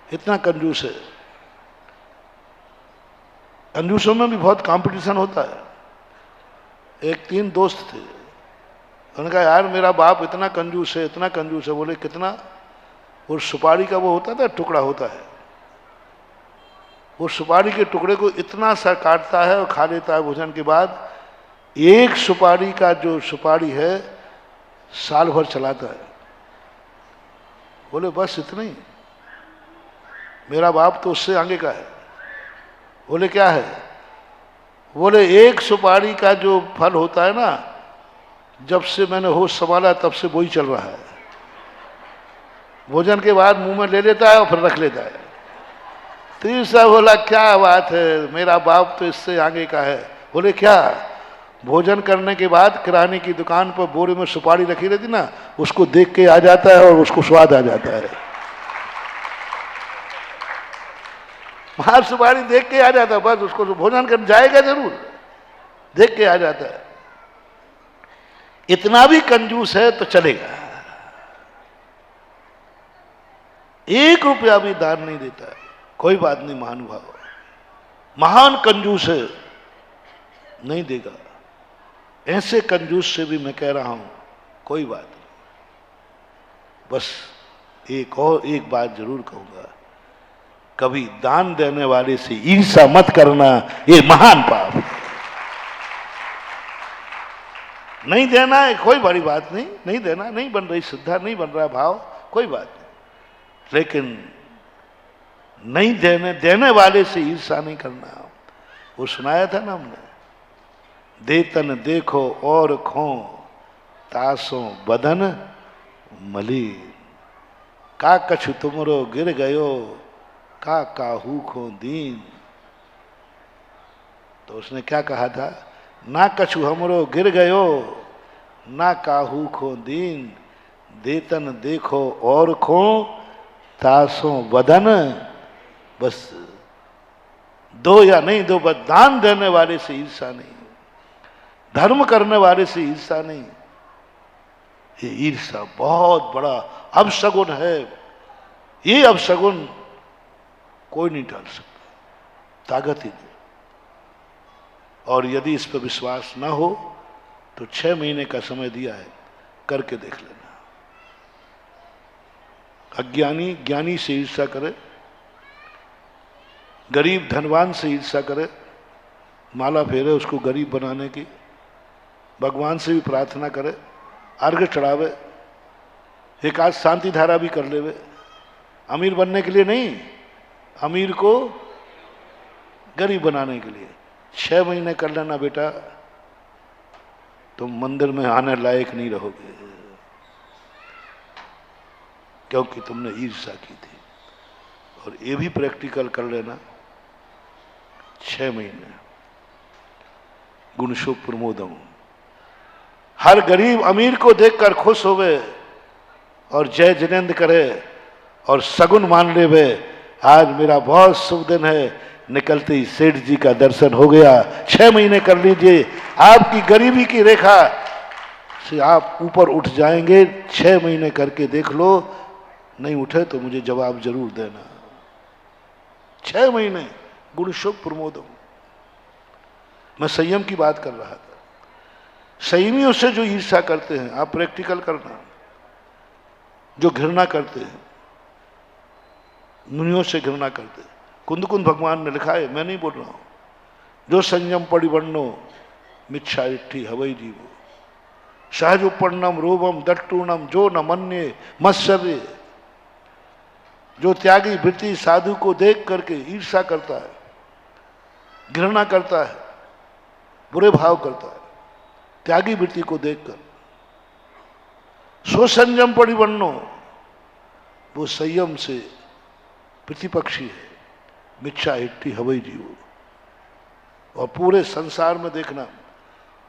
इतना कंजूस है। कंजूसों में भी बहुत कंपटीशन होता है। एक 3 दोस्त थे, उन्होंने कहा यार मेरा बाप इतना कंजूस है, इतना कंजूस है। बोले कितना? वो सुपारी का वो होता था, टुकड़ा होता है, वो सुपारी के टुकड़े को इतना सा काटता है और खा लेता है भोजन के बाद। एक सुपारी का जो सुपारी है साल भर चलाता है। बोले बस इतना ही? मेरा बाप तो उससे आगे का है। बोले क्या है? बोले एक सुपारी का जो फल होता है ना, जब से मैंने होश संभाला तब से वही चल रहा है। भोजन के बाद मुंह में ले लेता है और फिर रख लेता है। तीसरा बोला क्या बात है, मेरा बाप तो इससे आगे का है। बोले क्या? भोजन करने के बाद किराने की दुकान पर बोरे में सुपारी रखी रहती ना, उसको देख के आ जाता है और उसको स्वाद आ जाता है। वहां सुपारी देख के आ जाता है, बस उसको भोजन कर जाएगा जरूर, देख के आ जाता है। इतना भी कंजूस है तो चलेगा। 1 रुपया भी दान नहीं देता है, कोई बात नहीं, महानुभाव, महान कंजूस है, नहीं देगा। ऐसे कंजूस से भी मैं कह रहा हूं कोई बात नहीं। बस एक बात जरूर कहूंगा, कभी दान देने वाले से ईर्ष्या मत करना, ये महान पाप है। नहीं देना है कोई बड़ी बात नहीं, नहीं देना, नहीं बन रही श्रद्धा, नहीं बन रहा भाव, कोई बात नहीं, लेकिन नहीं देने वाले से ईर्ष्या नहीं करना। वो सुनाया था ना हमने, देतन देखो और खो तासों बदन मलिन, का कछु तुमरो गिर गयो का काहू खो दीन। तो उसने क्या कहा था? ना कछु हमरो गिर गयो ना काहू खो दीन, देतन देखो और खो तासों बदन। बस दो या नहीं दो, बस दान देने वाले से ईर्ष्या नहीं, धर्म करने वाले से ईर्ष्या नहीं। ये ईर्ष्या बहुत बड़ा अपशगुन है। ये अपशगुन कोई नहीं टाल सकता, ताकत ही नहीं। और यदि इस पर विश्वास ना हो तो 6 महीने का समय दिया है, करके देख लेना। अज्ञानी ज्ञानी से ईर्ष्या करे, गरीब धनवान से ईर्ष्या करे, माला फेरे उसको गरीब बनाने की, भगवान से भी प्रार्थना करे, अर्घ चढ़ावे, एक आध शांति धारा भी कर लेवे। अमीर बनने के लिए नहीं, अमीर को गरीब बनाने के लिए 6 महीने कर लेना बेटा, तुम मंदिर में आने लायक नहीं रहोगे, क्योंकि तुमने ईर्ष्या की थी। और ये भी प्रैक्टिकल कर लेना, 6 महीने गुणशो प्रमोदम। हर गरीब अमीर को देखकर खुश होवे और जय जिनेंद्र करे और सगुन मान लेवे, आज मेरा बहुत शुभ दिन है, निकलते ही सेठ जी का दर्शन हो गया। 6 महीने कर लीजिए, आपकी गरीबी की रेखा से आप ऊपर उठ जाएंगे। 6 महीने करके देख लो, नहीं उठे तो मुझे जवाब जरूर देना। 6 महीने गुण शुभ प्रमोदम। मैं संयम की बात कर रहा था। संयमियों से जो ईर्ष्या करते हैं, आप प्रैक्टिकल करना, जो घृणा करते हैं, मुनियों से घृणा करते हैं, कुंद भगवान ने लिखा है, मैं नहीं बोल रहा हूं, जो संयम परिवन्नो मिच्छा इट्ठी हवई जीवो सहज उपन्नम रूपम दट्टूणम जो न मन्ये मत्सर्य। जो त्यागी वृत्ति साधु को देख करके ईर्ष्या करता है, घृणा करता है, बुरे भाव करता है, त्यागी वृत्ति को देखकर। स्वसंयम परिवन्नो, वो संयम से प्रतिपक्षी है। मिच्छा हिट्टी हवई जीवो। और पूरे संसार में देखना,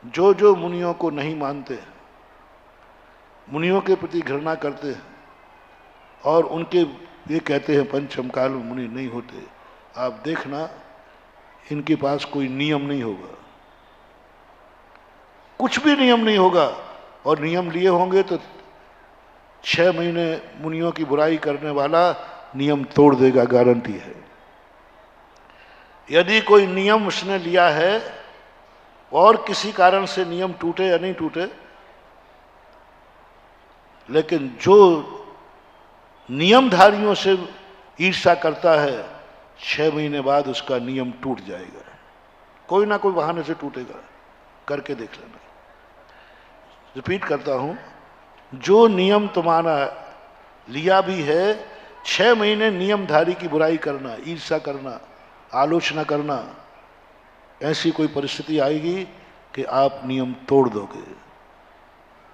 जो जो मुनियों को नहीं मानते हैं, मुनियों के प्रति घृणा करते हैं और उनके ये कहते हैं पंचम काल में मुनि नहीं होते, आप देखना इनके पास कोई नियम नहीं होगा, कुछ भी नियम नहीं होगा। और नियम लिए होंगे तो 6 महीने मुनियों की बुराई करने वाला नियम तोड़ देगा, गारंटी है। यदि कोई नियम उसने लिया है और किसी कारण से नियम टूटे या नहीं टूटे, लेकिन जो नियमधारियों से ईर्ष्या करता है 6 महीने बाद उसका नियम टूट जाएगा, कोई ना कोई बहाने से टूटेगा, करके देख लेना। रिपीट करता हूं, जो नियम तुम्हारा लिया भी है, 6 महीने नियमधारी की बुराई करना, ईर्ष्या करना, आलोचना करना, ऐसी कोई परिस्थिति आएगी कि आप नियम तोड़ दोगे,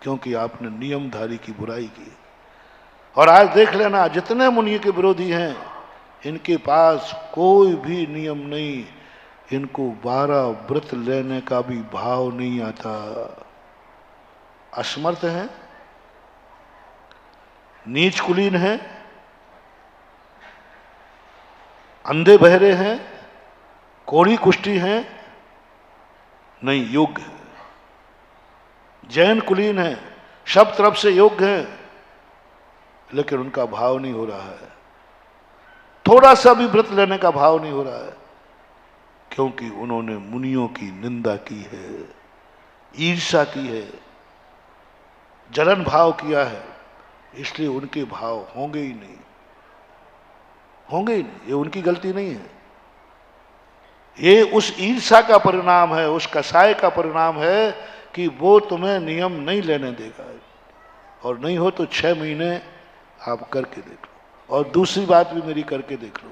क्योंकि आपने नियमधारी की बुराई की। और आज देख लेना, जितने मुनि के विरोधी हैं, इनके पास कोई भी नियम नहीं, इनको 12 व्रत लेने का भी भाव नहीं आता, असमर्थ हैं, नीच कुलीन हैं, अंधे बहरे हैं, कोढ़ी कुष्ठी हैं, नहीं योग्य है। जैन कुलीन हैं, सब तरफ से योग्य हैं, लेकिन उनका भाव नहीं हो रहा है, थोड़ा सा भी व्रत लेने का भाव नहीं हो रहा है, क्योंकि उन्होंने मुनियों की निंदा की है, ईर्ष्या की है, जलन भाव किया है, इसलिए उनके भाव होंगे ही नहीं, होंगे ही नहीं। ये उनकी गलती नहीं है, ये उस ईर्ष्या का परिणाम है, उस कसाय का परिणाम है कि वो तुम्हें नियम नहीं लेने देगा। और नहीं हो तो 6 महीने आप करके देख लो। और दूसरी बात भी मेरी करके देख लो,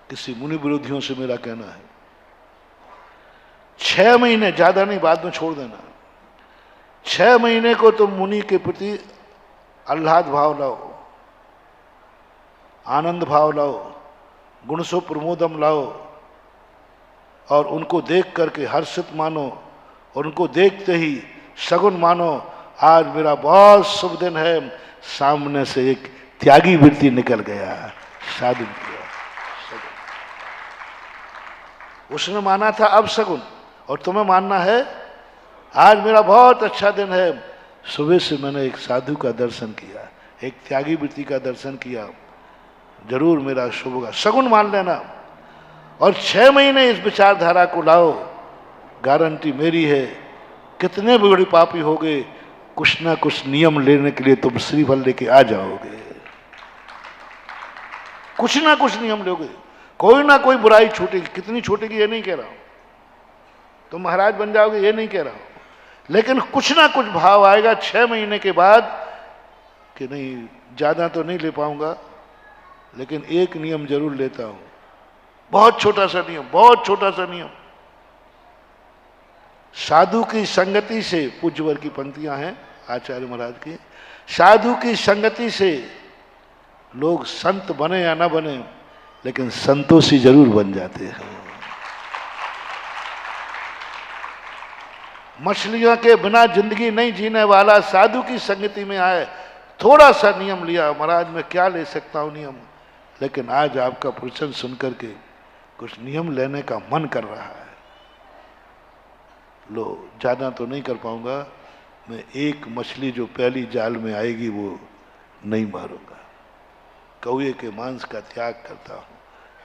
किसी मुनि विरोधियों से मेरा कहना है, 6 महीने, ज्यादा नहीं, बाद में छोड़ देना, 6 महीने को तुम मुनि के प्रति आह्लाद भाव लाओ, आनंद भाव लाओ, गुणसो प्रमोदम लाओ, और उनको देख करके हर्षित मानो, और उनको देखते ही सगुन मानो, आज मेरा बहुत शुभ दिन है, सामने से एक त्यागी वृत्ति निकल गया, साधु किया, उसने माना था अब सगुन, और तुम्हें मानना है आज मेरा बहुत अच्छा दिन है, सुबह से मैंने एक साधु का दर्शन किया, एक त्यागी वृत्ति का दर्शन किया, जरूर मेरा शुभ होगा, सगुन मान लेना। और 6 महीने इस विचारधारा को लाओ, गारंटी मेरी है, कितने भी बड़े पापी हो गए, कुछ ना कुछ नियम लेने के लिए तुम श्रीफल लेके आ जाओगे, कुछ ना कुछ नियम लोगे, कोई ना कोई बुराई छूटेगी, कितनी छूटेगी ये नहीं कह रहा हूं, तुम महाराज बन जाओगे ये नहीं कह रहा हूं, लेकिन कुछ ना कुछ भाव आएगा 6 महीने के बाद कि नहीं, ज्यादा तो नहीं ले पाऊंगा, लेकिन एक नियम जरूर लेता हूं, बहुत छोटा सा नियम, बहुत छोटा सा नियम। साधु की संगति से, पूज्यवर की पंक्तियां हैं आचार्य महाराज की, साधु की संगति से लोग संत बने या ना बने, लेकिन संतोषी जरूर बन जाते हैं। मछलियों के बिना जिंदगी नहीं जीने वाला साधु की संगति में आए, थोड़ा सा नियम लिया, महाराज मैं क्या ले सकता हूं नियम, लेकिन आज आपका प्रवचन सुनकर के कुछ नियम लेने का मन कर रहा है। लो, ज्यादा तो नहीं कर पाऊंगा, मैं एक मछली जो पहली जाल में आएगी वो नहीं मारूंगा, कौए के मांस का त्याग करता हूं,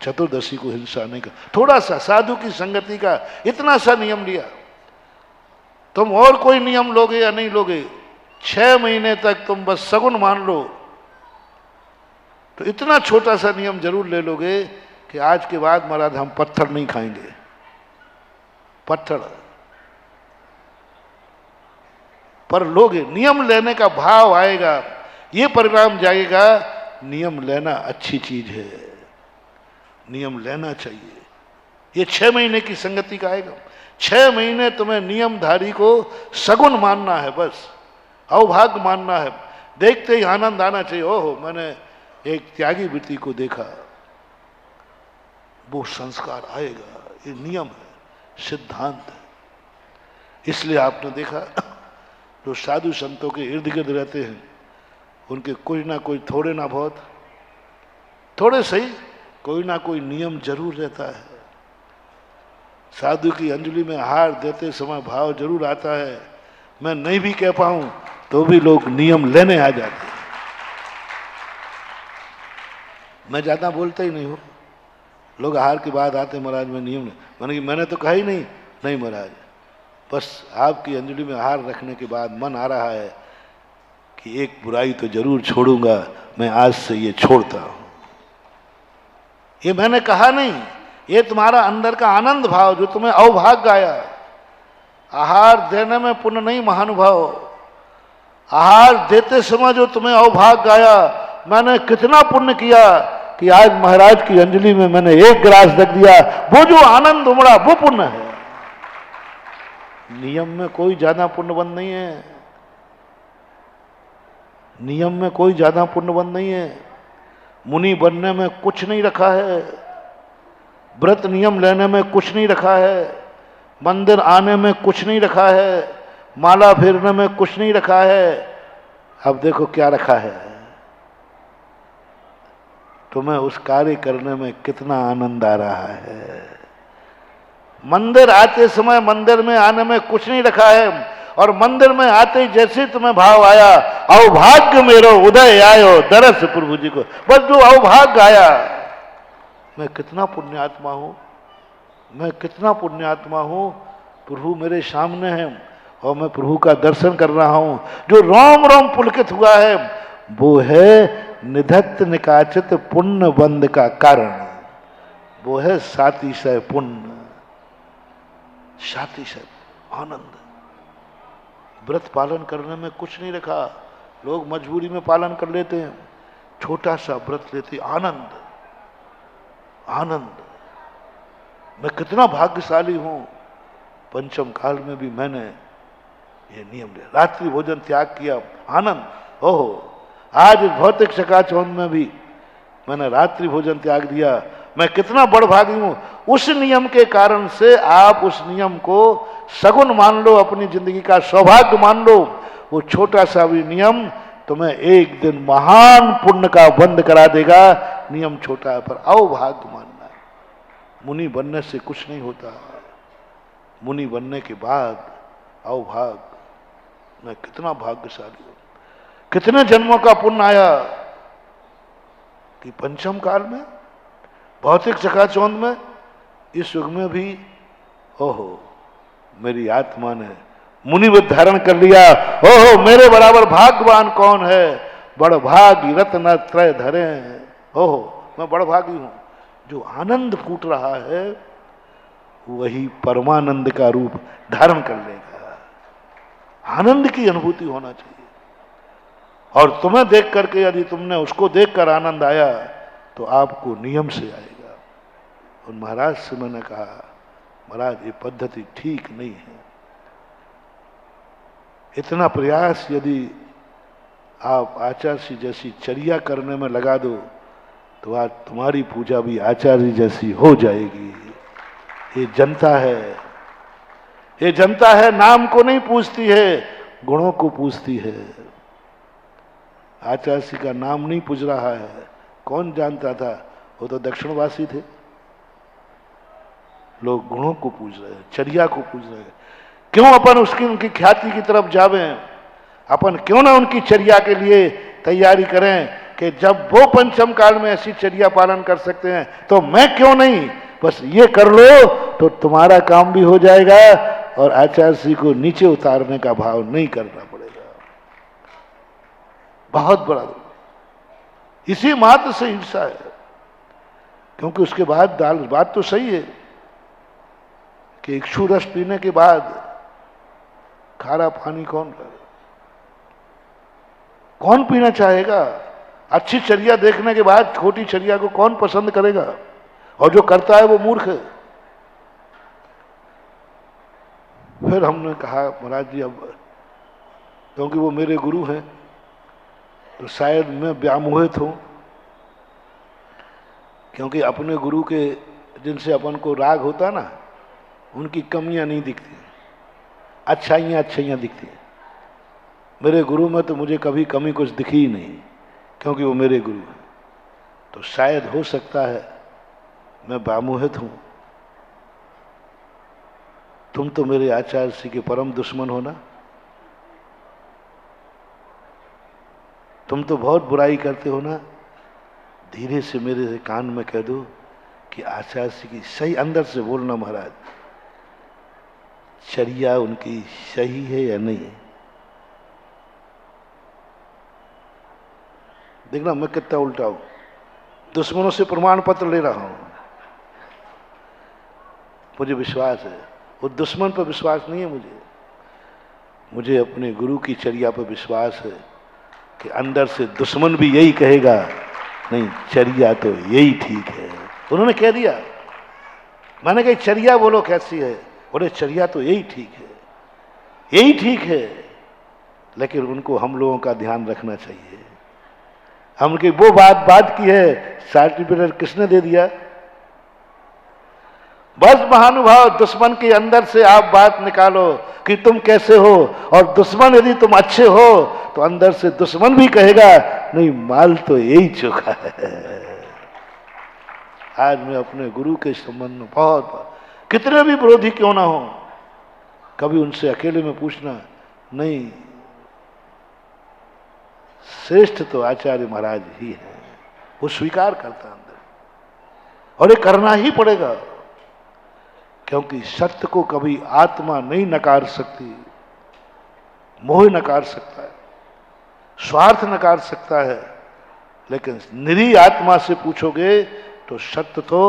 चतुर्दशी को हिंसा नहीं कर, थोड़ा सा साधु की संगति का इतना सा नियम लिया। तुम और कोई नियम लोगे या नहीं लोगे, 6 महीने तक तुम बस सगुन मान लो, तो इतना छोटा सा नियम जरूर ले लोगे कि आज के बाद महाराज हम पत्थर नहीं खाएंगे, पत्थर पर लोगे, नियम लेने का भाव आएगा, ये परिणाम जाएगा, नियम लेना अच्छी चीज है, नियम लेना चाहिए। ये 6 महीने की संगति का आएगा, 6 महीने तुम्हें नियमधारी को सगुन मानना है, बस अवभाग्य मानना है। देखते ही आनंद आना चाहिए, ओहो मैंने एक त्यागी वृत्ति को देखा, वो संस्कार आएगा। ये नियम है, सिद्धांत है। इसलिए आपने देखा जो साधु संतों के इर्द गिर्द रहते हैं, उनके कोई ना कोई, थोड़े ना बहुत, थोड़े सही, कोई ना कोई नियम जरूर रहता है। साधु की अंजलि में हार देते समय भाव जरूर आता है, मैं नहीं भी कह पाऊं तो भी लोग नियम लेने आ जाते हैं। मैं ज्यादा बोलता ही नहीं हूं, लोग हार के बाद आते महाराज में नियम मैंने तो कहा ही नहीं महाराज, बस आपकी अंजलि में हार रखने के बाद मन आ रहा है कि एक बुराई तो जरूर छोड़ूंगा, मैं आज से ये छोड़ता हूं। ये मैंने कहा नहीं, ये तुम्हारा अंदर का आनंद भाव जो तुम्हें अवभाग्य आया। आहार देने में पुण्य नहीं महानुभाव, आहार देते समय जो तुम्हें अवभाग्य आया, मैंने कितना पुण्य किया कि आज महाराज की अंजलि में मैंने एक गिलास रख दिया, वो जो आनंद उमड़ा वो पुण्य है। नियम में कोई ज्यादा पुण्यबंध नहीं है, नियम में कोई ज्यादा पुण्यबंध नहीं है। मुनि बनने में कुछ नहीं रखा है, व्रत नियम लेने में कुछ नहीं रखा है, मंदिर आने में कुछ नहीं रखा है, माला फेरने में कुछ नहीं रखा है। अब देखो क्या रखा है, तुम्हें उस कार्य करने में कितना आनंद आ रहा है। मंदिर आते समय मंदिर में आने में कुछ नहीं रखा है, और मंदिर में आते ही जैसे तुम्हें भाव आया, अवभाग्य मेरो उदय आयो दरस प्रभु जी को, बस जो अवभाग्य आया, मैं कितना पुण्यात्मा हूं, मैं कितना पुण्यात्मा हूं, प्रभु मेरे सामने है और मैं प्रभु का दर्शन कर रहा हूं। जो रोम रोम पुलकित हुआ है वो है निधत्त निकाचित पुण्य बंध का कारण, वो है सातिशय पुण्य, सातिशय आनंद। व्रत पालन करने में कुछ नहीं रखा, लोग मजबूरी में पालन कर लेते हैं, छोटा सा व्रत लेते, आनंद आनंद। मैं कितना भाग्यशाली हूं, पंचम काल में भी मैंने ये नियम लिया, रात्रि भोजन त्याग किया, आनंद। ओहो, आज भौतिक चकाचौंध में भी मैंने रात्रि भोजन त्याग दिया, मैं कितना बड़ भागी हूं। उस नियम के कारण से आप उस नियम को सगुन मान लो, अपनी जिंदगी का सौभाग्य मान लो। वो छोटा सा भी नियम तुम्हें एक दिन महान पुण्य का बंध करा देगा। नियम छोटा है पर अवभाग्य मानना है। मुनि बनने से कुछ नहीं होता, मुनि बनने के बाद अवभाग्य, मैं कितना भाग्यशाली हूं, कितने जन्मों का पुण्य आया कि पंचम काल में, भौतिक चकाचौंध में, इस युग में भी ओहो मेरी आत्मा ने मुनिवत धारण कर लिया। ओहो मेरे बराबर भाग्यवान कौन है, बड़ भागी रत्न त्रय धरे। ओहो मैं बड़ भागी हूं। जो आनंद फूट रहा है वही परमानंद का रूप धारण कर लेगा। आनंद की अनुभूति होना चाहिए, और तुम्हें देख करके यदि तुमने उसको देखकर आनंद आया तो आपको नियम से आएगा। और महाराज से मैंने कहा, महाराज ये पद्धति ठीक नहीं है, इतना प्रयास यदि आप आचार्य जैसी चर्या करने में लगा दो तो आज तुम्हारी पूजा भी आचार्य जैसी हो जाएगी। ये जनता है, ये जनता है, नाम को नहीं पूछती है, गुणों को पूछती है। आचार्य का नाम नहीं पूछ रहा है, कौन जानता था, वो तो दक्षिणवासी थे। लोग गुणों को पूछ रहे हैं, चर्या को पूछ रहे हैं। क्यों अपन उसकी उनकी ख्याति की तरफ जावें, अपन क्यों ना उनकी चर्या के लिए तैयारी करें कि जब वो पंचम काल में ऐसी चर्या पालन कर सकते हैं तो मैं क्यों नहीं। बस ये कर लो तो तुम्हारा काम भी हो जाएगा और आचार्य जी को नीचे उतारने का भाव नहीं करना पड़ेगा। बहुत बड़ा इसी मात्र से हिंसा है, क्योंकि उसके बाद बात तो सही है कि इक्षु रस पीने के बाद खारा पानी कौन पीना चाहेगा। अच्छी चर्या देखने के बाद खोटी चर्या को कौन पसंद करेगा, और जो करता है वो मूर्ख है। फिर हमने कहा महाराज जी अब क्योंकि वो मेरे गुरु हैं तो शायद मैं व्यामोहित हूं, क्योंकि अपने गुरु के जिनसे अपन को राग होता ना उनकी कमियां नहीं दिखती, अच्छाइयां दिखती हैं। मेरे गुरु में तो मुझे कभी कमी कुछ दिखी ही नहीं, क्योंकि वो मेरे गुरु हैं। तो शायद हो सकता है मैं व्यामोहित हूं। तुम तो मेरे आचार्य श्री के परम दुश्मन हो ना, तुम तो बहुत बुराई करते हो ना। धीरे से मेरे से कान में कह दो कि आचार्य श्री की सही, अंदर से बोलना महाराज, चर्या उनकी सही है या नहीं है। देखना मैं कितना उल्टा हूं, दुश्मनों से प्रमाण पत्र ले रहा हूं। मुझे विश्वास है, वो दुश्मन पर विश्वास नहीं है मुझे अपने गुरु की चर्या पर विश्वास है कि अंदर से दुश्मन भी यही कहेगा, नहीं चर्या तो यही ठीक है। उन्होंने कह दिया, मैंने कहा चर्या बोलो कैसी है, बोले चर्या तो यही ठीक है, यही ठीक है। लेकिन उनको हम लोगों का ध्यान रखना चाहिए। हमने वो बात की है, सर्टिफिकेट किसने दे दिया? बस महानुभाव, दुश्मन के अंदर से आप बात निकालो कि तुम कैसे हो, और दुश्मन यदि तुम अच्छे हो तो अंदर से दुश्मन भी कहेगा नहीं माल तो यही चोखा है। आज मैं अपने गुरु के संबंध में बहुत, कितने भी विरोधी क्यों ना हो, कभी उनसे अकेले में पूछना नहीं, श्रेष्ठ तो आचार्य महाराज ही है। वो स्वीकार करता अंदर, और ये करना ही पड़ेगा, क्योंकि सत्य को कभी आत्मा नहीं नकार सकती। मोह नकार सकता है, स्वार्थ नकार सकता है, लेकिन निरी आत्मा से पूछोगे तो सत्य तो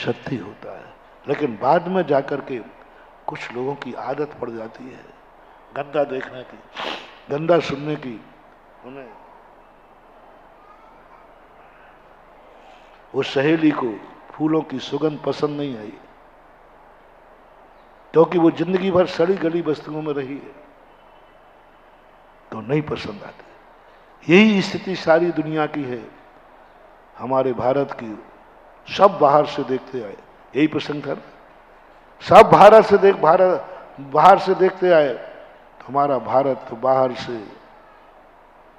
सत्य ही होता है। लेकिन बाद में जाकर के कुछ लोगों की आदत पड़ जाती है गंदा देखने की, गंदा सुनने की। उन्हें वो सहेली को फूलों की सुगंध पसंद नहीं आई, क्योंकि वो जिंदगी भर सड़ी गली बस्तियों में रही है, तो नहीं पसंद आती। यही स्थिति सारी दुनिया की है। हमारे भारत की सब बाहर से देखते आए, यही प्रसंग था ना, सब बाहर से देखते आए, तो हमारा भारत तो बाहर से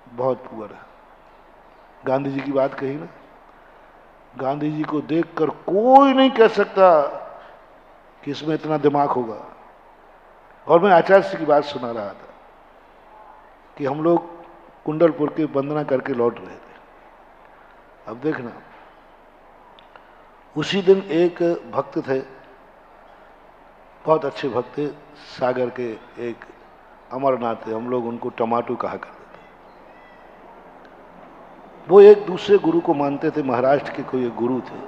बहुत पुअर है। गांधी जी की बात कही ना, गांधी जी को देखकर कोई नहीं कह सकता कि इसमें इतना दिमाग होगा। और मैं आचार्य जी की बात सुना रहा था कि हम लोग कुंडलपुर के वंदना करके लौट रहे थे। अब देखना, उसी दिन एक भक्त थे, बहुत अच्छे भक्त थे, सागर के एक अमरनाथ थे, हम लोग उनको टमाटो कहा करते थे। वो एक दूसरे गुरु को मानते थे, महाराष्ट्र के कोई एक गुरु थे।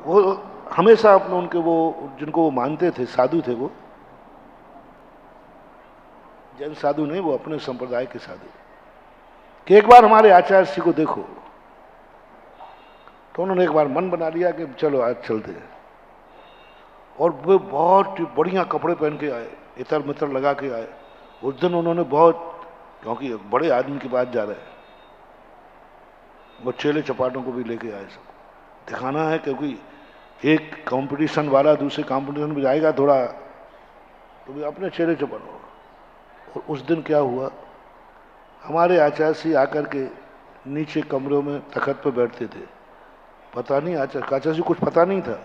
वो हमेशा अपने उनके वो जिनको वो मानते थे साधु थे, वो जैन साधु नहीं, वो अपने संप्रदाय के साधु, कि एक बार हमारे आचार्य जी को देखो। तो उन्होंने एक बार मन बना लिया कि चलो आज चलते हैं। और वे बहुत बढ़िया कपड़े पहन के आए, इतर मितर लगा के आए। उस दिन उन्होंने बहुत, क्योंकि बड़े आदमी के पास जा रहे हैं, वो चेले चपाटों को भी लेके आए, सब दिखाना है, क्योंकि एक कंपटीशन वाला दूसरे कंपटीशन में जाएगा थोड़ा, तो भी अपने चेले चपाटों। और उस दिन क्या हुआ, हमारे आचार्य जी आकर के नीचे कमरों में तखत पर बैठते थे। पता नहीं आचार्य जी कुछ पता नहीं था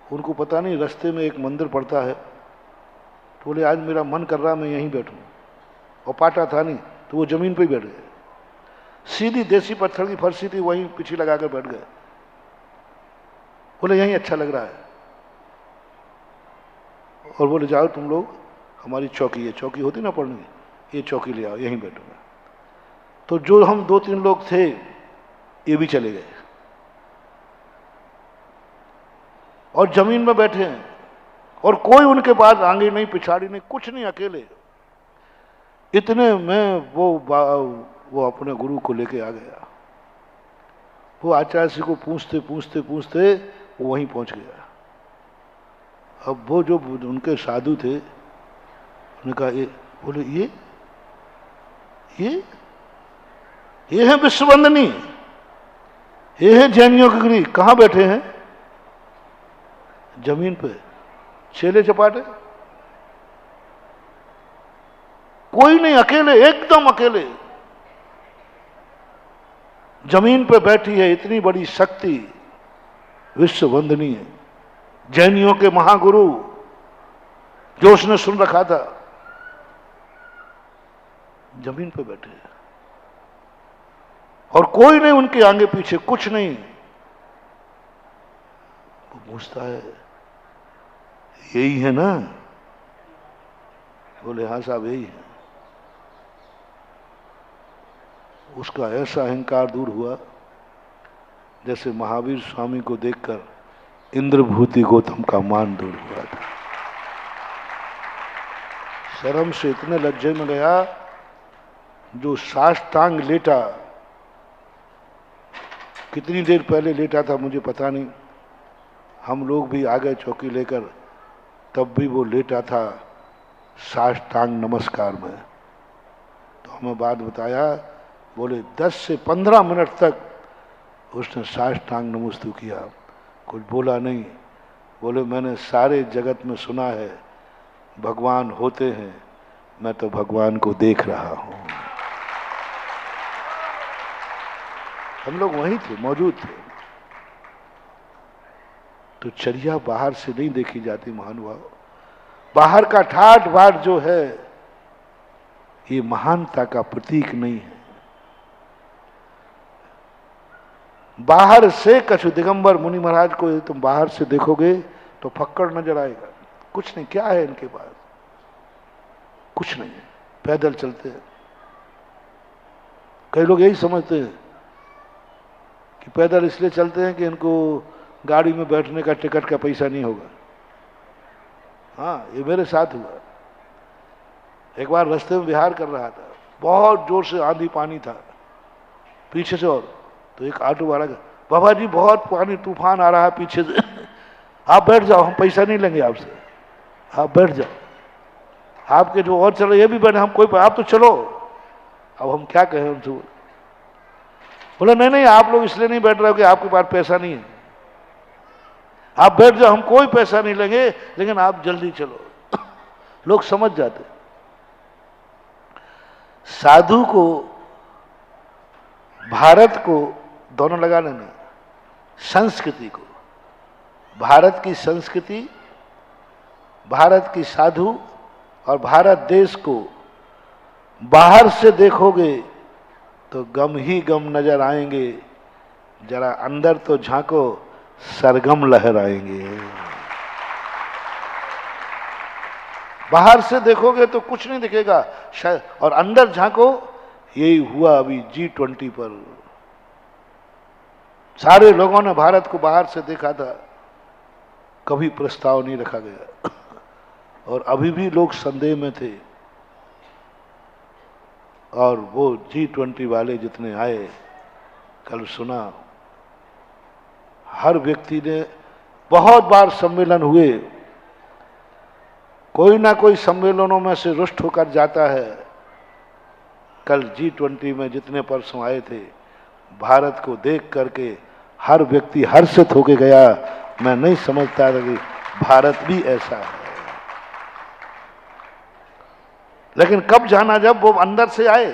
उनको, पता नहीं रास्ते में एक मंदिर पड़ता है, तो बोले आज मेरा मन कर रहा मैं यहीं बैठूं, और पाटा था नहीं, तो वो जमीन पे ही बैठ गए। सीधी देसी पत्थर की फर्शी थी, वहीं पीछे लगाकर बैठ गए। बोले यहीं अच्छा लग रहा है, और बोले जाओ तुम लोग, हमारी चौकी है, चौकी होती ना पढ़ने, ये चौकी ले आओ, यहीं बैठूंगा। तो जो हम 2-3 लोग थे, ये भी चले गए और जमीन में बैठे हैं, और कोई उनके पास आगे नहीं, पिछाड़ी नहीं, कुछ नहीं, अकेले। इतने में वो अपने गुरु को लेके आ गया। वो आचार्य जी को पूछते पूछते पूछते वो वहीं पहुंच गया। अब वो जो उनके साधु थे उन्होंने कहा ये, बोले ये है विश्ववंदनी, ये है जैनियों के गुरु। कहां बैठे हैं? जमीन पे, छेले चपाटे, कोई नहीं, अकेले, एकदम अकेले जमीन पे बैठी है इतनी बड़ी शक्ति, विश्ववंदनी है, जैनियों के महागुरु जो उसने सुन रखा था, जमीन पे बैठे हैं और कोई नहीं उनके आगे पीछे, कुछ नहीं। वो पूछता है यही है ना? बोले हाँ साहब यही है। उसका ऐसा अहंकार दूर हुआ जैसे महावीर स्वामी को देखकर इंद्रभूति गौतम का मान दूर हुआ था। शर्म से इतने लज्जे में गया, जो साष्टांग लेटा, कितनी देर पहले लेटा था मुझे पता नहीं, हम लोग भी आ गए चौकी लेकर, तब भी वो लेटा था साष्टांग नमस्कार में। तो हमें बात बताया, बोले 10 से 15 मिनट तक उसने साष्टांग नमस्तु किया, कुछ बोला नहीं। बोले मैंने सारे जगत में सुना है भगवान होते हैं, मैं तो भगवान को देख रहा हूं। हम लोग वहीं थे, मौजूद थे। तो चर्या बाहर से नहीं देखी जाती महानुभाव। बाहर का ठाट बाट जो है ये महानता का प्रतीक नहीं है। बाहर से कछु दिगंबर मुनि महाराज को तुम बाहर से देखोगे तो फक्कड़ नजर आएगा, कुछ नहीं। क्या है इनके पास? कुछ नहीं है, पैदल चलते हैं। कई लोग यही समझते हैं कि पैदल इसलिए चलते हैं कि इनको गाड़ी में बैठने का टिकट का पैसा नहीं होगा। हाँ, ये मेरे साथ हुआ। एक बार रास्ते में विहार कर रहा था, बहुत जोर से आंधी पानी था पीछे से, और तो एक ऑटो वाला, बाबा जी बहुत पानी तूफान आ रहा है पीछे से, आप बैठ जाओ, हम पैसा नहीं लेंगे आपसे, आप बैठ जाओ। आपके जो और चल रहे ये भी बैठे, हम कोई, आप तो चलो। अब हम क्या कहें उनसे? बोला नहीं नहीं, आप लोग इसलिए नहीं बैठ रहे हो कि आपके पास पैसा नहीं है, आप बैठ जाओ, हम कोई पैसा नहीं लेंगे, लेकिन आप जल्दी चलो। लोग समझ जाते। साधु को, भारत को, दोनों लगा लेना, संस्कृति को, भारत की संस्कृति, भारत की साधु और भारत देश को बाहर से देखोगे तो गम ही गम नजर आएंगे, जरा अंदर तो झांको, सरगम लहराएंगे। बाहर से देखोगे तो कुछ नहीं दिखेगा, और अंदर झांको। यही हुआ अभी G20 पर। सारे लोगों ने भारत को बाहर से देखा था, कभी प्रस्ताव नहीं रखा गया, और अभी भी लोग संदेह में थे। और वो G20 वाले जितने आए, कल सुना, हर व्यक्ति ने, बहुत बार सम्मेलन हुए, कोई ना कोई सम्मेलनों में से रुष्ट होकर जाता है। कल G20 में जितने परसों आए थे, भारत को देख करके हर व्यक्ति हर्षित होके गया। मैं नहीं समझता था कि भारत भी ऐसा है। लेकिन कब जाना, जब वो अंदर से आए,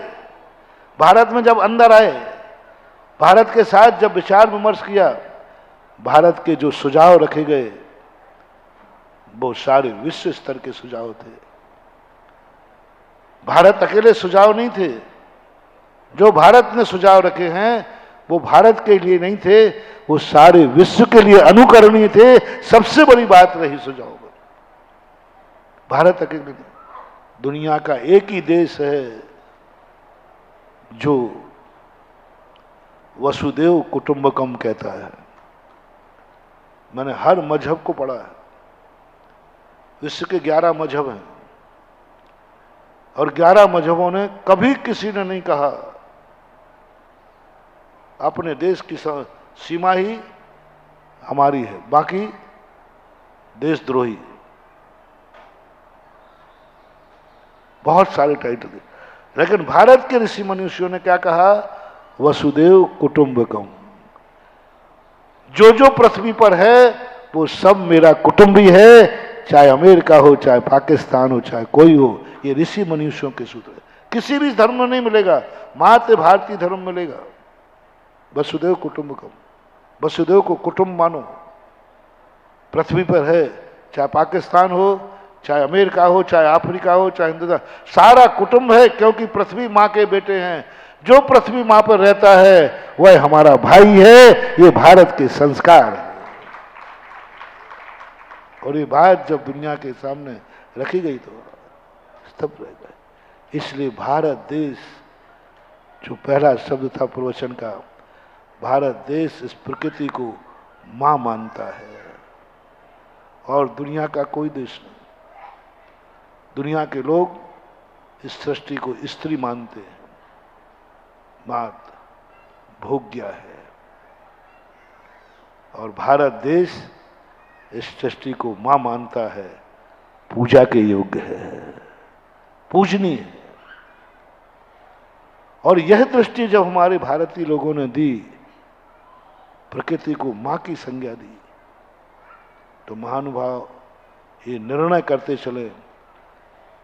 भारत में जब अंदर आए, भारत के साथ जब विचार विमर्श किया, भारत के जो सुझाव रखे गए वो सारे विश्व स्तर के सुझाव थे। भारत अकेले सुझाव नहीं थे। जो भारत ने सुझाव रखे हैं वो भारत के लिए नहीं थे, वो सारे विश्व के लिए अनुकरणीय थे। सबसे बड़ी बात रही सुझाव में, भारत अकेले नहीं, दुनिया का एक ही देश है जो वसुदेव कुटुंबकम कहता है। मैंने हर मजहब को पढ़ा है, विश्व के 11 मजहब हैं, और 11 मजहबों ने कभी किसी ने नहीं कहा अपने देश की सीमा ही हमारी है, बाकी देशद्रोही। बहुत सारे टाइटल है। लेकिन भारत के ऋषि मनुष्यों ने क्या कहा? वसुदेव कुटुंबकम। जो जो पृथ्वी पर है वो सब मेरा कुटुंबी है, चाहे अमेरिका हो, चाहे पाकिस्तान हो, चाहे कोई हो। ये ऋषि मनुष्यों के सूत्र है, किसी भी धर्म में नहीं मिलेगा, मात्र भारतीय धर्म मिलेगा। वसुदेव कुटुंबकम, वसुदेव को कुटुंब मानो। पृथ्वी पर है, चाहे पाकिस्तान हो, चाहे अमेरिका हो, चाहे अफ्रीका हो, चाहे हिंदुस्तान, सारा कुटुंब है, क्योंकि पृथ्वी माँ के बेटे हैं। जो पृथ्वी माँ पर रहता है वह हमारा भाई है। ये भारत के संस्कार है और ये बात जब दुनिया के सामने रखी गई तो स्तब्ध रह गए। इसलिए भारत देश, जो पहला शब्द था प्रवचन का, भारत देश इस प्रकृति को मां मानता है और दुनिया का कोई देश नहीं। दुनिया के लोग इस सृष्टि को स्त्री मानते हैं, मात भोग्य है, और भारत देश इस सृष्टि को मां मानता है, पूजा के योग्य है, पूजनीय है। और यह दृष्टि जब हमारे भारतीय लोगों ने दी, प्रकृति को मां की संज्ञा दी, तो महानुभाव ये निर्णय करते चले,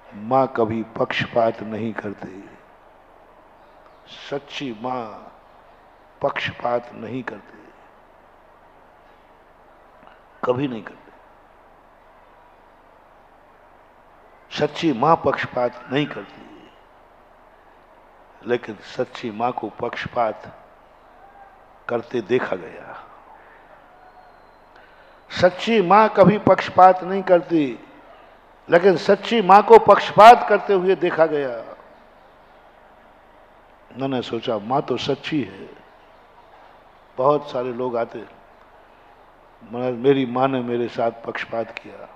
मां कभी पक्षपात नहीं करती। सच्ची मां पक्षपात नहीं करती, कभी नहीं करती। सच्ची मां पक्षपात नहीं करती, लेकिन सच्ची मां को पक्षपात करते देखा गया। सच्ची मां कभी पक्षपात नहीं करती, लेकिन सच्ची मां को पक्षपात करते हुए देखा गया। मैंने सोचा मां तो सच्ची है। बहुत सारे लोग आते, मेरी मां ने मेरे साथ पक्षपात किया,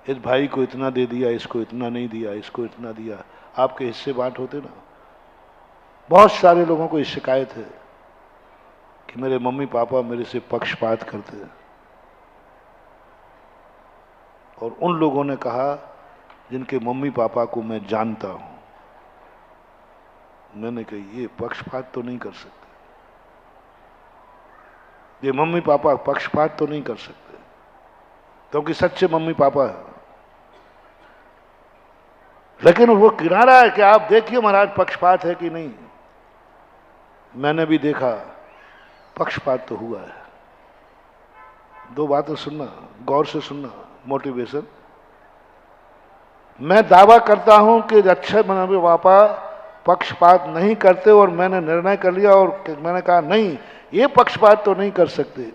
इस भाई को इतना दे दिया, इसको इतना नहीं दिया, इसको इतना दिया, आपके हिस्से बांट होते ना। बहुत सारे लोगों को इस शिकायत है कि मेरे मम्मी पापा मेरे से पक्षपात करते हैं। और उन लोगों ने कहा जिनके मम्मी पापा को मैं जानता हूं, मैंने कहा ये पक्षपात तो नहीं कर सकते, ये मम्मी पापा पक्षपात तो नहीं कर सकते, क्योंकि सच्चे मम्मी पापा है। लेकिन वो किनारा है कि आप देखिए महाराज पक्षपात है कि नहीं। मैंने भी देखा, पक्षपात तो हुआ है। दो बातें सुनना, गौर से सुनना, मोटिवेशन। मैं दावा करता हूं कि अच्छे मम्मी पापा पक्षपात नहीं करते, और मैंने निर्णय कर लिया और मैंने कहा नहीं, ये पक्षपात तो नहीं कर सकते,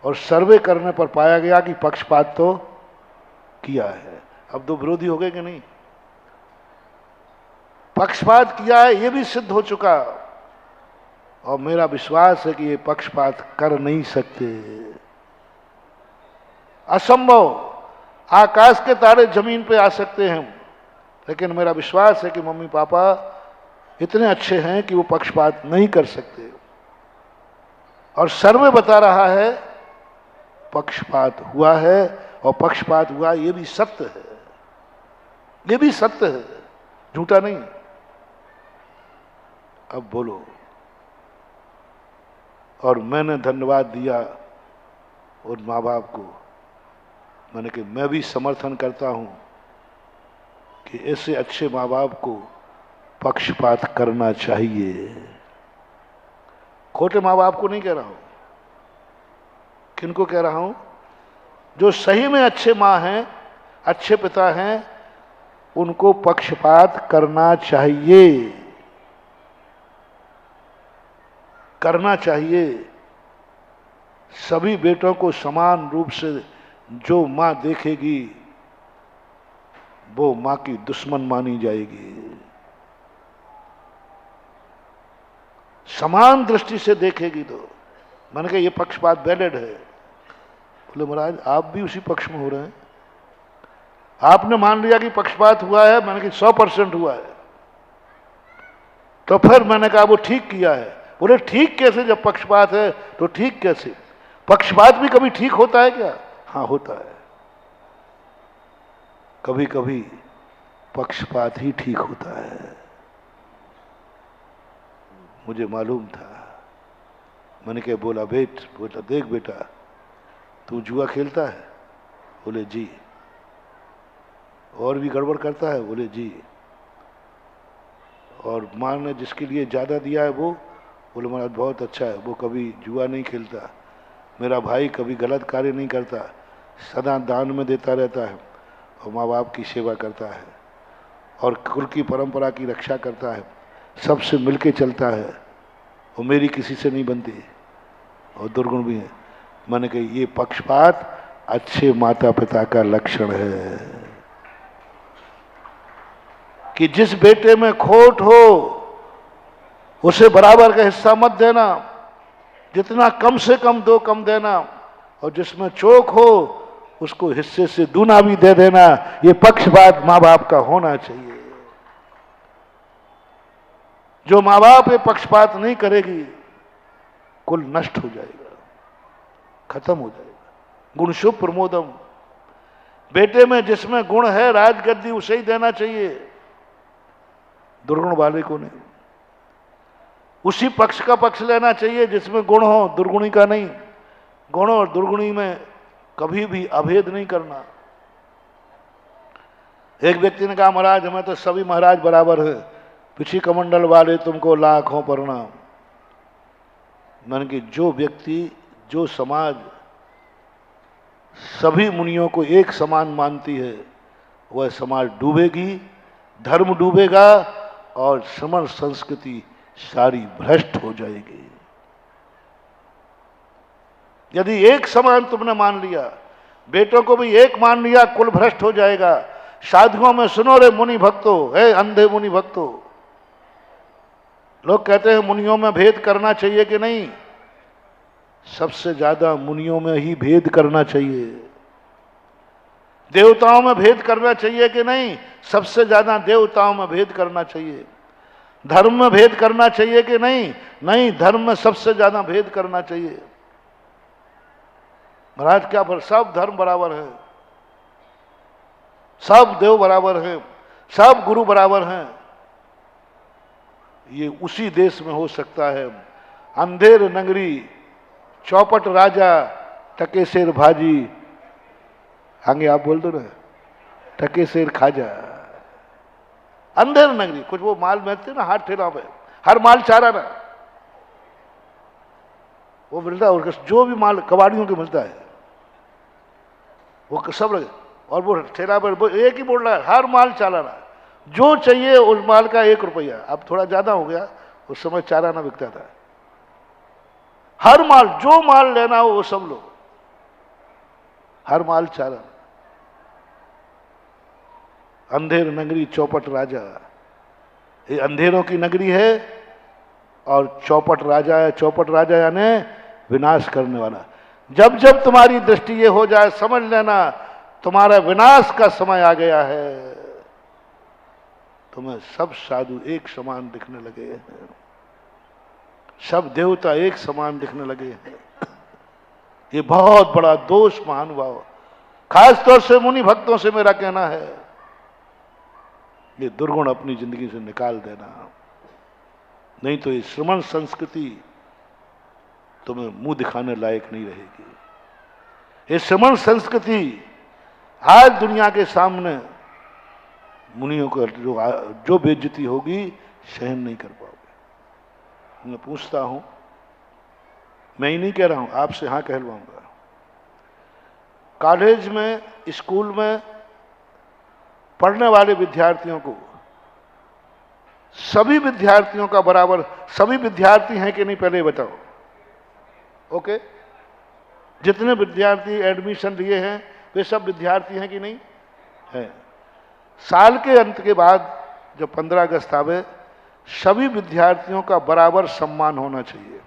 और सर्वे करने पर पाया गया कि पक्षपात तो किया है। अब दो विरोधी हो गए कि नहीं? पक्षपात किया है ये भी सिद्ध हो चुका, और मेरा विश्वास है कि ये पक्षपात कर नहीं सकते, असंभव। आकाश के तारे जमीन पे आ सकते हैं, लेकिन मेरा विश्वास है कि मम्मी पापा इतने अच्छे हैं कि वो पक्षपात नहीं कर सकते। और सर्वे बता रहा है पक्षपात हुआ है, और पक्षपात हुआ ये भी सत्य है, ये भी सत्य है, झूठा नहीं। अब बोलो। और मैंने धन्यवाद दिया उन माँ बाप को, मैंने कहा मैं भी समर्थन करता हूं कि ऐसे अच्छे माँ बाप को पक्षपात करना चाहिए। खोटे माँ बाप को नहीं कह रहा हूं, किनको कह रहा हूं? जो सही में अच्छे माँ हैं, अच्छे पिता हैं, उनको पक्षपात करना चाहिए, करना चाहिए। सभी बेटों को समान रूप से जो मां देखेगी वो मां की दुश्मन मानी जाएगी। समान दृष्टि से देखेगी तो। मैंने कहा ये पक्षपात वैलिड है। बोले महाराज आप भी उसी पक्ष में हो रहे हैं, आपने मान लिया कि पक्षपात हुआ है, मैंने कहा 100% हुआ है, तो फिर मैंने कहा वो ठीक किया है। बोले ठीक कैसे, जब पक्षपात है तो ठीक कैसे? पक्षपात भी कभी ठीक होता है क्या? हाँ होता है। कभी कभी पक्षपात ही ठीक होता है। मुझे मालूम था। मैंने क्या बोला, बोला देख बेटा, तू जुआ खेलता है? बोले जी। और भी गड़बड़ करता है? बोले जी। और माँ ने जिसके लिए ज्यादा दिया है वो? बोले महाराज बहुत अच्छा है, वो कभी जुआ नहीं खेलता, मेरा भाई कभी गलत कार्य नहीं करता, सदा दान में देता रहता है और माँ बाप की सेवा करता है और कुल की परंपरा की रक्षा करता है, सबसे मिलके चलता है और मेरी किसी से नहीं बनती और दुर्गुण भी है। मैंने कहा ये पक्षपात अच्छे माता पिता का लक्षण है कि जिस बेटे में खोट हो उसे बराबर का हिस्सा मत देना, जितना कम से कम दो कम देना, और जिसमें चोक हो उसको हिस्से से दूना भी दे देना। ये पक्षपात माँ बाप का होना चाहिए। जो माँ बाप ये पक्षपात नहीं करेगी कुल नष्ट हो जाएगा, खत्म हो जाएगा। गुण शुभ प्रमोदम, बेटे में जिसमें गुण है राजगद्दी उसे ही देना चाहिए, दुर्गुण वाले को नहीं। उसी पक्ष का पक्ष लेना चाहिए जिसमें गुण हो, दुर्गुणी का नहीं। गुण और दुर्गुणी में कभी भी अभेद नहीं करना। एक व्यक्ति ने कहा महाराज हमें तो सभी महाराज बराबर है, पिछी कमंडल वाले तुमको लाखों प्रणाम। मैंने कि जो व्यक्ति, जो समाज सभी मुनियों को एक समान मानती है वह समाज डूबेगी, धर्म डूबेगा और श्रमण संस्कृति सारी भ्रष्ट हो जाएगी। यदि एक समान तुमने मान लिया, बेटों को भी एक मान लिया, कुल भ्रष्ट हो जाएगा। साधुओं में सुनो रे मुनि भक्तों, है अंधे मुनि भक्तों। लोग कहते हैं मुनियों में भेद करना चाहिए कि नहीं? सबसे ज्यादा मुनियों में ही भेद करना चाहिए। देवताओं में भेद करना चाहिए कि नहीं? सबसे ज्यादा देवताओं में भेद करना चाहिए। धर्म में भेद करना चाहिए कि नहीं? नहीं, धर्म में सबसे ज्यादा भेद करना चाहिए। महाराज क्या पर सब धर्म बराबर है, सब देव बराबर हैं, सब गुरु बराबर हैं। ये उसी देश में हो सकता है। अंधेर नगरी, चौपट राजा, टके शेर भाजी, आगे आप बोल दो ना, टके शेर खाजा। अंधेर नगरी, कुछ वो माल बेचते ना हाथ ठेला पे, हर माल चारा ना वो मिलता है, और जो भी माल कबाड़ियों के मिलता है वो सब लगे, और वो ठेला पर एक ही बोल रहा है हर माल चालाना, जो चाहिए उस माल का 1 रुपया। अब थोड़ा ज्यादा हो गया, उस समय चाराना बिकता था। हर माल, जो माल लेना हो वो सब लो, हर माल चालाना। अंधेर नगरी चौपट राजा, ये अंधेरों की नगरी है और चौपट राजा है। चौपट राजा यानी विनाश करने वाला। जब जब तुम्हारी दृष्टि ये हो जाए समझ लेना तुम्हारा विनाश का समय आ गया है। तुम्हें सब साधु एक समान दिखने लगे हैं, सब देवता एक समान दिखने लगे हैं। ये बहुत बड़ा दोष महानुभाव, खास तौर से मुनि भक्तों से मेरा कहना है, ये दुर्गुण अपनी जिंदगी से निकाल देना, नहीं तो ये श्रमण संस्कृति तुम्हें मुंह दिखाने लायक नहीं रहेगी। ये श्रमण संस्कृति आज दुनिया के सामने मुनियों को जो बेइज्जती होगी सहन नहीं कर पाओगे। मैं पूछता हूं, मैं ही नहीं कह रहा हूं, आपसे हाँ कहलवाऊंगा। कॉलेज में, स्कूल में पढ़ने वाले विद्यार्थियों को, सभी विद्यार्थियों का बराबर, सभी विद्यार्थी हैं कि नहीं पहले बताओ? ओके, जितने विद्यार्थी एडमिशन लिए हैं वे सब विद्यार्थी हैं कि नहीं है? साल के अंत के बाद जब 15 अगस्त आवे, सभी विद्यार्थियों का बराबर सम्मान होना चाहिए,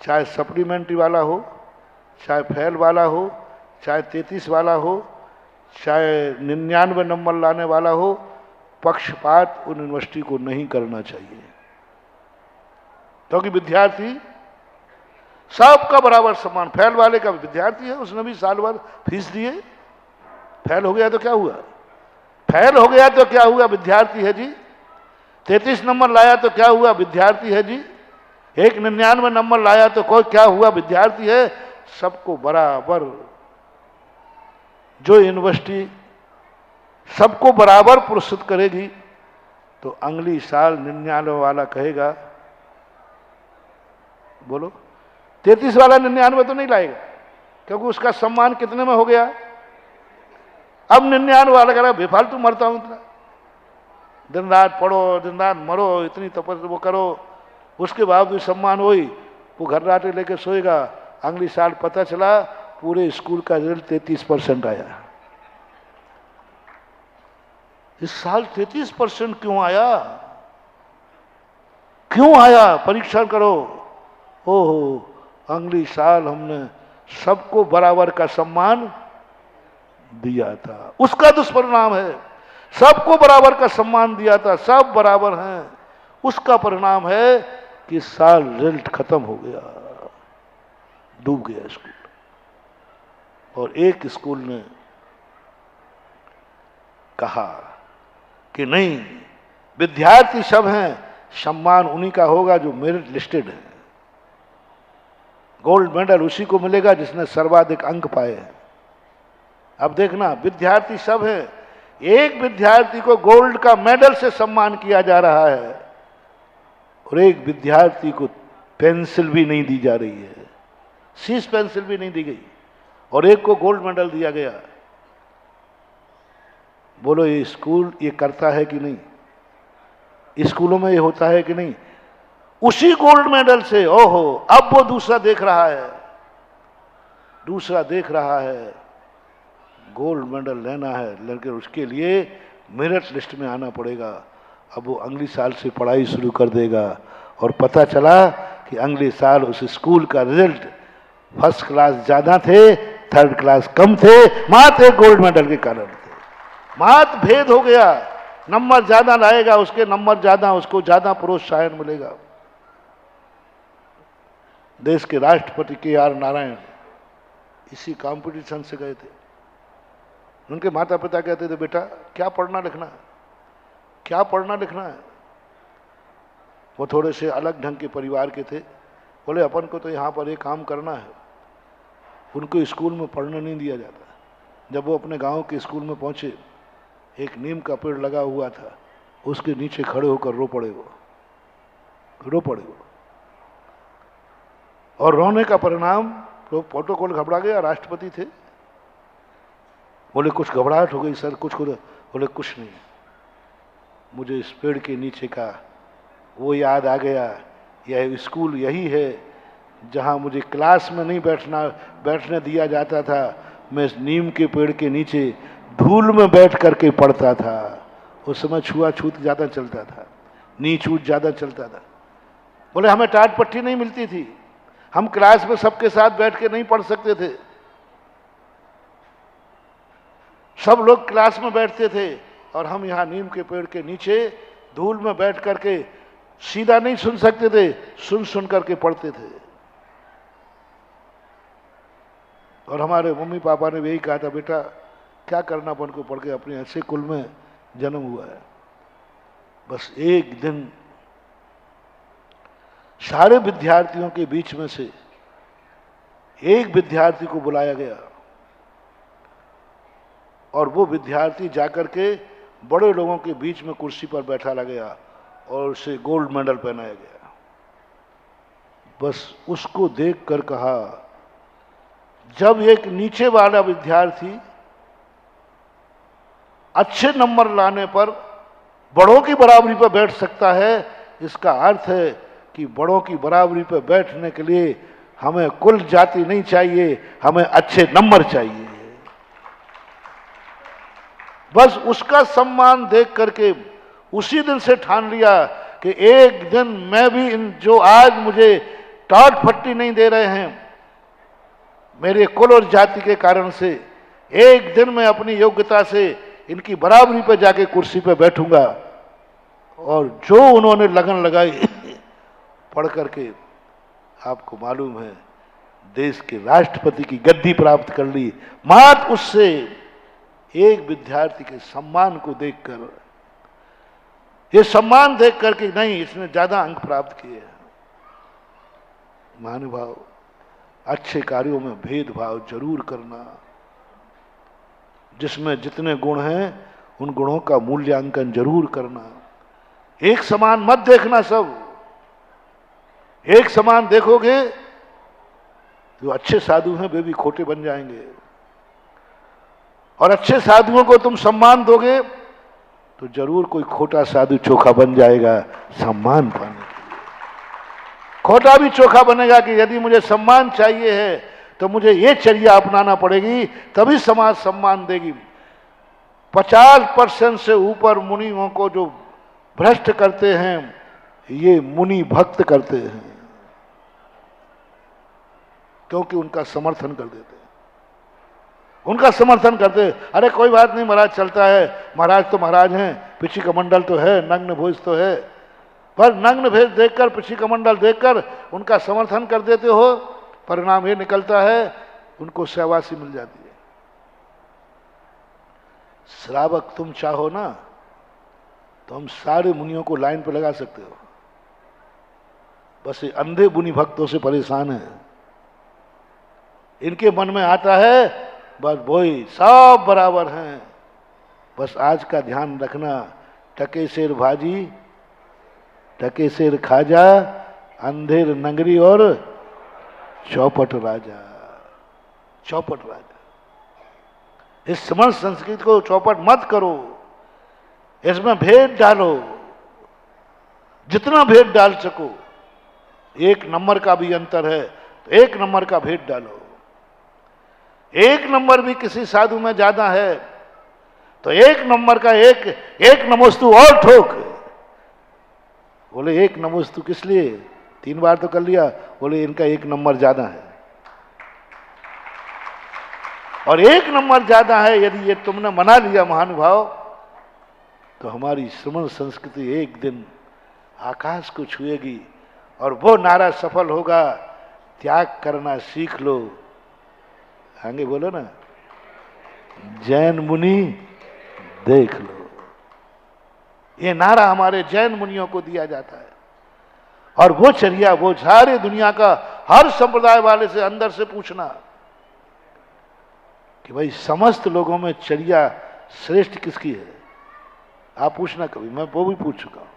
चाहे सप्लीमेंट्री वाला हो, चाहे फेल वाला हो, चाहे 33 वाला हो, चाहे 99 नंबर लाने वाला हो। पक्षपात उन यूनिवर्सिटी को नहीं करना चाहिए, क्योंकि विद्यार्थी सबका बराबर सम्मान। फेल वाले का विद्यार्थी है, उसने भी साल भर फीस दिए, फेल हो गया तो क्या हुआ? फेल हो गया तो क्या हुआ, विद्यार्थी है जी। 33 नंबर लाया तो क्या हुआ, विद्यार्थी है जी। 199 नंबर लाया तो कोई क्या हुआ, विद्यार्थी है। सबको बराबर, जो यूनिवर्सिटी सबको बराबर पुरस्कृत करेगी तो अगली साल 99 वाला कहेगा, बोलो 33 वाला 99 तो नहीं लाएगा, क्योंकि उसका सम्मान कितने में हो गया। अब 99 वाला कह रहा बेफालतू मरता हूं इतना, दिन रात पढ़ो, दिन रात मरो, इतनी तपस्या वो करो, उसके बावजूद सम्मान हो ही, वो घर राटे लेके सोएगा। अगली साल पता चला पूरे स्कूल का रिजल्ट 33% आया। इस साल 33% क्यों आया, क्यों आया, परीक्षण करो। ओहो, अगली साल हमने सबको बराबर का सम्मान दिया था, उसका दुष्परिणाम है। सबको बराबर का सम्मान दिया था, सब बराबर हैं, उसका परिणाम है कि साल रिजल्ट खत्म हो गया, डूब गया स्कूल। और एक स्कूल ने कहा कि नहीं, विद्यार्थी सब हैं, सम्मान उन्हीं का होगा जो मेरिट लिस्टेड है, गोल्ड मेडल उसी को मिलेगा जिसने सर्वाधिक अंक पाए हैं। अब देखना, विद्यार्थी सब हैं, एक विद्यार्थी को गोल्ड का मेडल से सम्मान किया जा रहा है और एक विद्यार्थी को पेंसिल भी नहीं दी जा रही है, शीश पेंसिल भी नहीं दी गई, और एक को गोल्ड मेडल दिया गया। बोलो ये स्कूल ये करता है कि नहीं, स्कूलों में ये होता है कि नहीं। उसी गोल्ड मेडल से, ओहो, अब वो दूसरा देख रहा है, दूसरा देख रहा है गोल्ड मेडल लेना है, लेकिन उसके लिए मेरिट लिस्ट में आना पड़ेगा। अब वो अगली साल से पढ़ाई शुरू कर देगा और पता चला कि अगले साल उस स्कूल का रिजल्ट फर्स्ट क्लास ज्यादा थे, थर्ड क्लास कम थे, मात्र गोल्ड मेडल के कारण थे। मात्र भेद हो गया, नंबर ज्यादा लाएगा उसके नंबर ज्यादा, उसको ज्यादा प्रोत्साहन मिलेगा। देश के राष्ट्रपति KR नारायण इसी कंपटीशन से गए थे। उनके माता पिता कहते थे, बेटा क्या पढ़ना लिखना है, क्या पढ़ना लिखना है। वो थोड़े से अलग ढंग के परिवार के थे। बोले अपन को तो यहाँ पर एक काम करना है। उनको स्कूल में पढ़ने नहीं दिया जाता। जब वो अपने गांव के स्कूल में पहुंचे, एक नीम का पेड़ लगा हुआ था, उसके नीचे खड़े होकर रो पड़े वो। और रोने का परिणाम तो प्रोटोकॉल घबरा गया, राष्ट्रपति थे। बोले कुछ घबराहट हो गई सर, कुछ बोले कुछ नहीं, मुझे इस पेड़ के नीचे का वो याद आ गया, यह स्कूल यही है जहां मुझे क्लास में नहीं बैठने दिया जाता था। मैं इस नीम के पेड़ के नीचे धूल में बैठ करके पढ़ता था। उस समय छुआछूत ज्यादा चलता था, नीच ऊंच ज्यादा चलता था। बोले हमें टाट पट्टी नहीं मिलती थी, हम क्लास में सबके साथ बैठ के नहीं पढ़ सकते थे। सब लोग क्लास में बैठते थे और हम यहाँ नीम के पेड़ के नीचे धूल में बैठ करके सीधा नहीं सुन सकते थे, सुन करके पढ़ते थे। और हमारे मम्मी पापा ने यही कहा था, बेटा क्या करना अपन को पढ़ के, अपने ऐसे कुल में जन्म हुआ है। बस एक दिन सारे विद्यार्थियों के बीच में से एक विद्यार्थी को बुलाया गया और वो विद्यार्थी जाकर के बड़े लोगों के बीच में कुर्सी पर बैठा ला गया और उसे गोल्ड मेडल पहनाया गया। बस उसको देखकर कहा, जब एक नीचे वाला विद्यार्थी अच्छे नंबर लाने पर बड़ों की बराबरी पर बैठ सकता है, इसका अर्थ है कि बड़ों की बराबरी पर बैठने के लिए हमें कुल जाति नहीं चाहिए, हमें अच्छे नंबर चाहिए। बस उसका सम्मान देख करके उसी दिन से ठान लिया कि एक दिन मैं भी इन जो आज मुझे टाट पट्टी नहीं दे रहे हैं मेरे कुल और जाति के कारण से, एक दिन मैं अपनी योग्यता से इनकी बराबरी पर जाके कुर्सी पर बैठूंगा। और जो उन्होंने लगन लगाई पढ़ करके, आपको मालूम है, देश के राष्ट्रपति की गद्दी प्राप्त कर ली। मात्र उससे एक विद्यार्थी के सम्मान को देखकर, ये सम्मान देख करके नहीं इसने ज्यादा अंक प्राप्त किए हैं। महानुभाव, अच्छे कार्यों में भेदभाव जरूर करना। जिसमें जितने गुण हैं उन गुणों का मूल्यांकन जरूर करना। एक समान मत देखना, सब एक समान देखोगे जो अच्छे साधु हैं वे भी खोटे बन जाएंगे, और अच्छे साधुओं को तुम सम्मान दोगे तो जरूर कोई खोटा साधु चोखा बन जाएगा सम्मान पाने के लिए। खोटा भी चोखा बनेगा कि यदि मुझे सम्मान चाहिए है तो मुझे ये चर्या अपनाना पड़ेगी, तभी समाज सम्मान देगी। 50% से ऊपर मुनियों को जो भ्रष्ट करते हैं ये मुनि भक्त करते हैं, क्योंकि उनका समर्थन कर देते हैं, उनका समर्थन करते। अरे कोई बात नहीं महाराज, चलता है, महाराज तो महाराज हैं, पिछी कमंडल तो है, नग्न भोज तो है, पर नग्न भेद देखकर, पिछी कमंडल देखकर उनका समर्थन कर देते हो, परिणाम ये निकलता है उनको सहवासी मिल जाती है। श्रावक तुम चाहो ना तो हम सारे मुनियों को लाइन पर लगा सकते हो, बस ये अंधे मुनि भक्तों से परेशान है। इनके मन में आता है बस वही सब बराबर हैं। बस आज का ध्यान रखना, टके शेर भाजी, टके शेर खाजा, अंधेर नगरी और चौपट राजा। चौपट राजा, इस समस्त संस्कृत को चौपट मत करो, इसमें भेद डालो, जितना भेद डाल सको। एक नंबर का भी अंतर है तो एक नंबर का भेद डालो। एक नंबर भी किसी साधु में ज्यादा है तो एक नंबर का एक नमोस्तु और ठोक। बोले एक नमोस्तु किस लिए, 3 बार तो कर लिया। बोले इनका एक नंबर ज्यादा है, और एक नंबर ज्यादा है यदि ये तुमने मना लिया महानुभाव, तो हमारी श्रमण संस्कृति एक दिन आकाश को छुएगी और वो नारा सफल होगा, त्याग करना सीख लो। आगे बोलो ना, जैन मुनि देख लो। ये नारा हमारे जैन मुनियों को दिया जाता है, और वो चर्या वो सारे दुनिया का हर संप्रदाय वाले से अंदर से पूछना कि भाई समस्त लोगों में चर्या श्रेष्ठ किसकी है। आप पूछना कभी, मैं वो भी पूछ चुका हूं।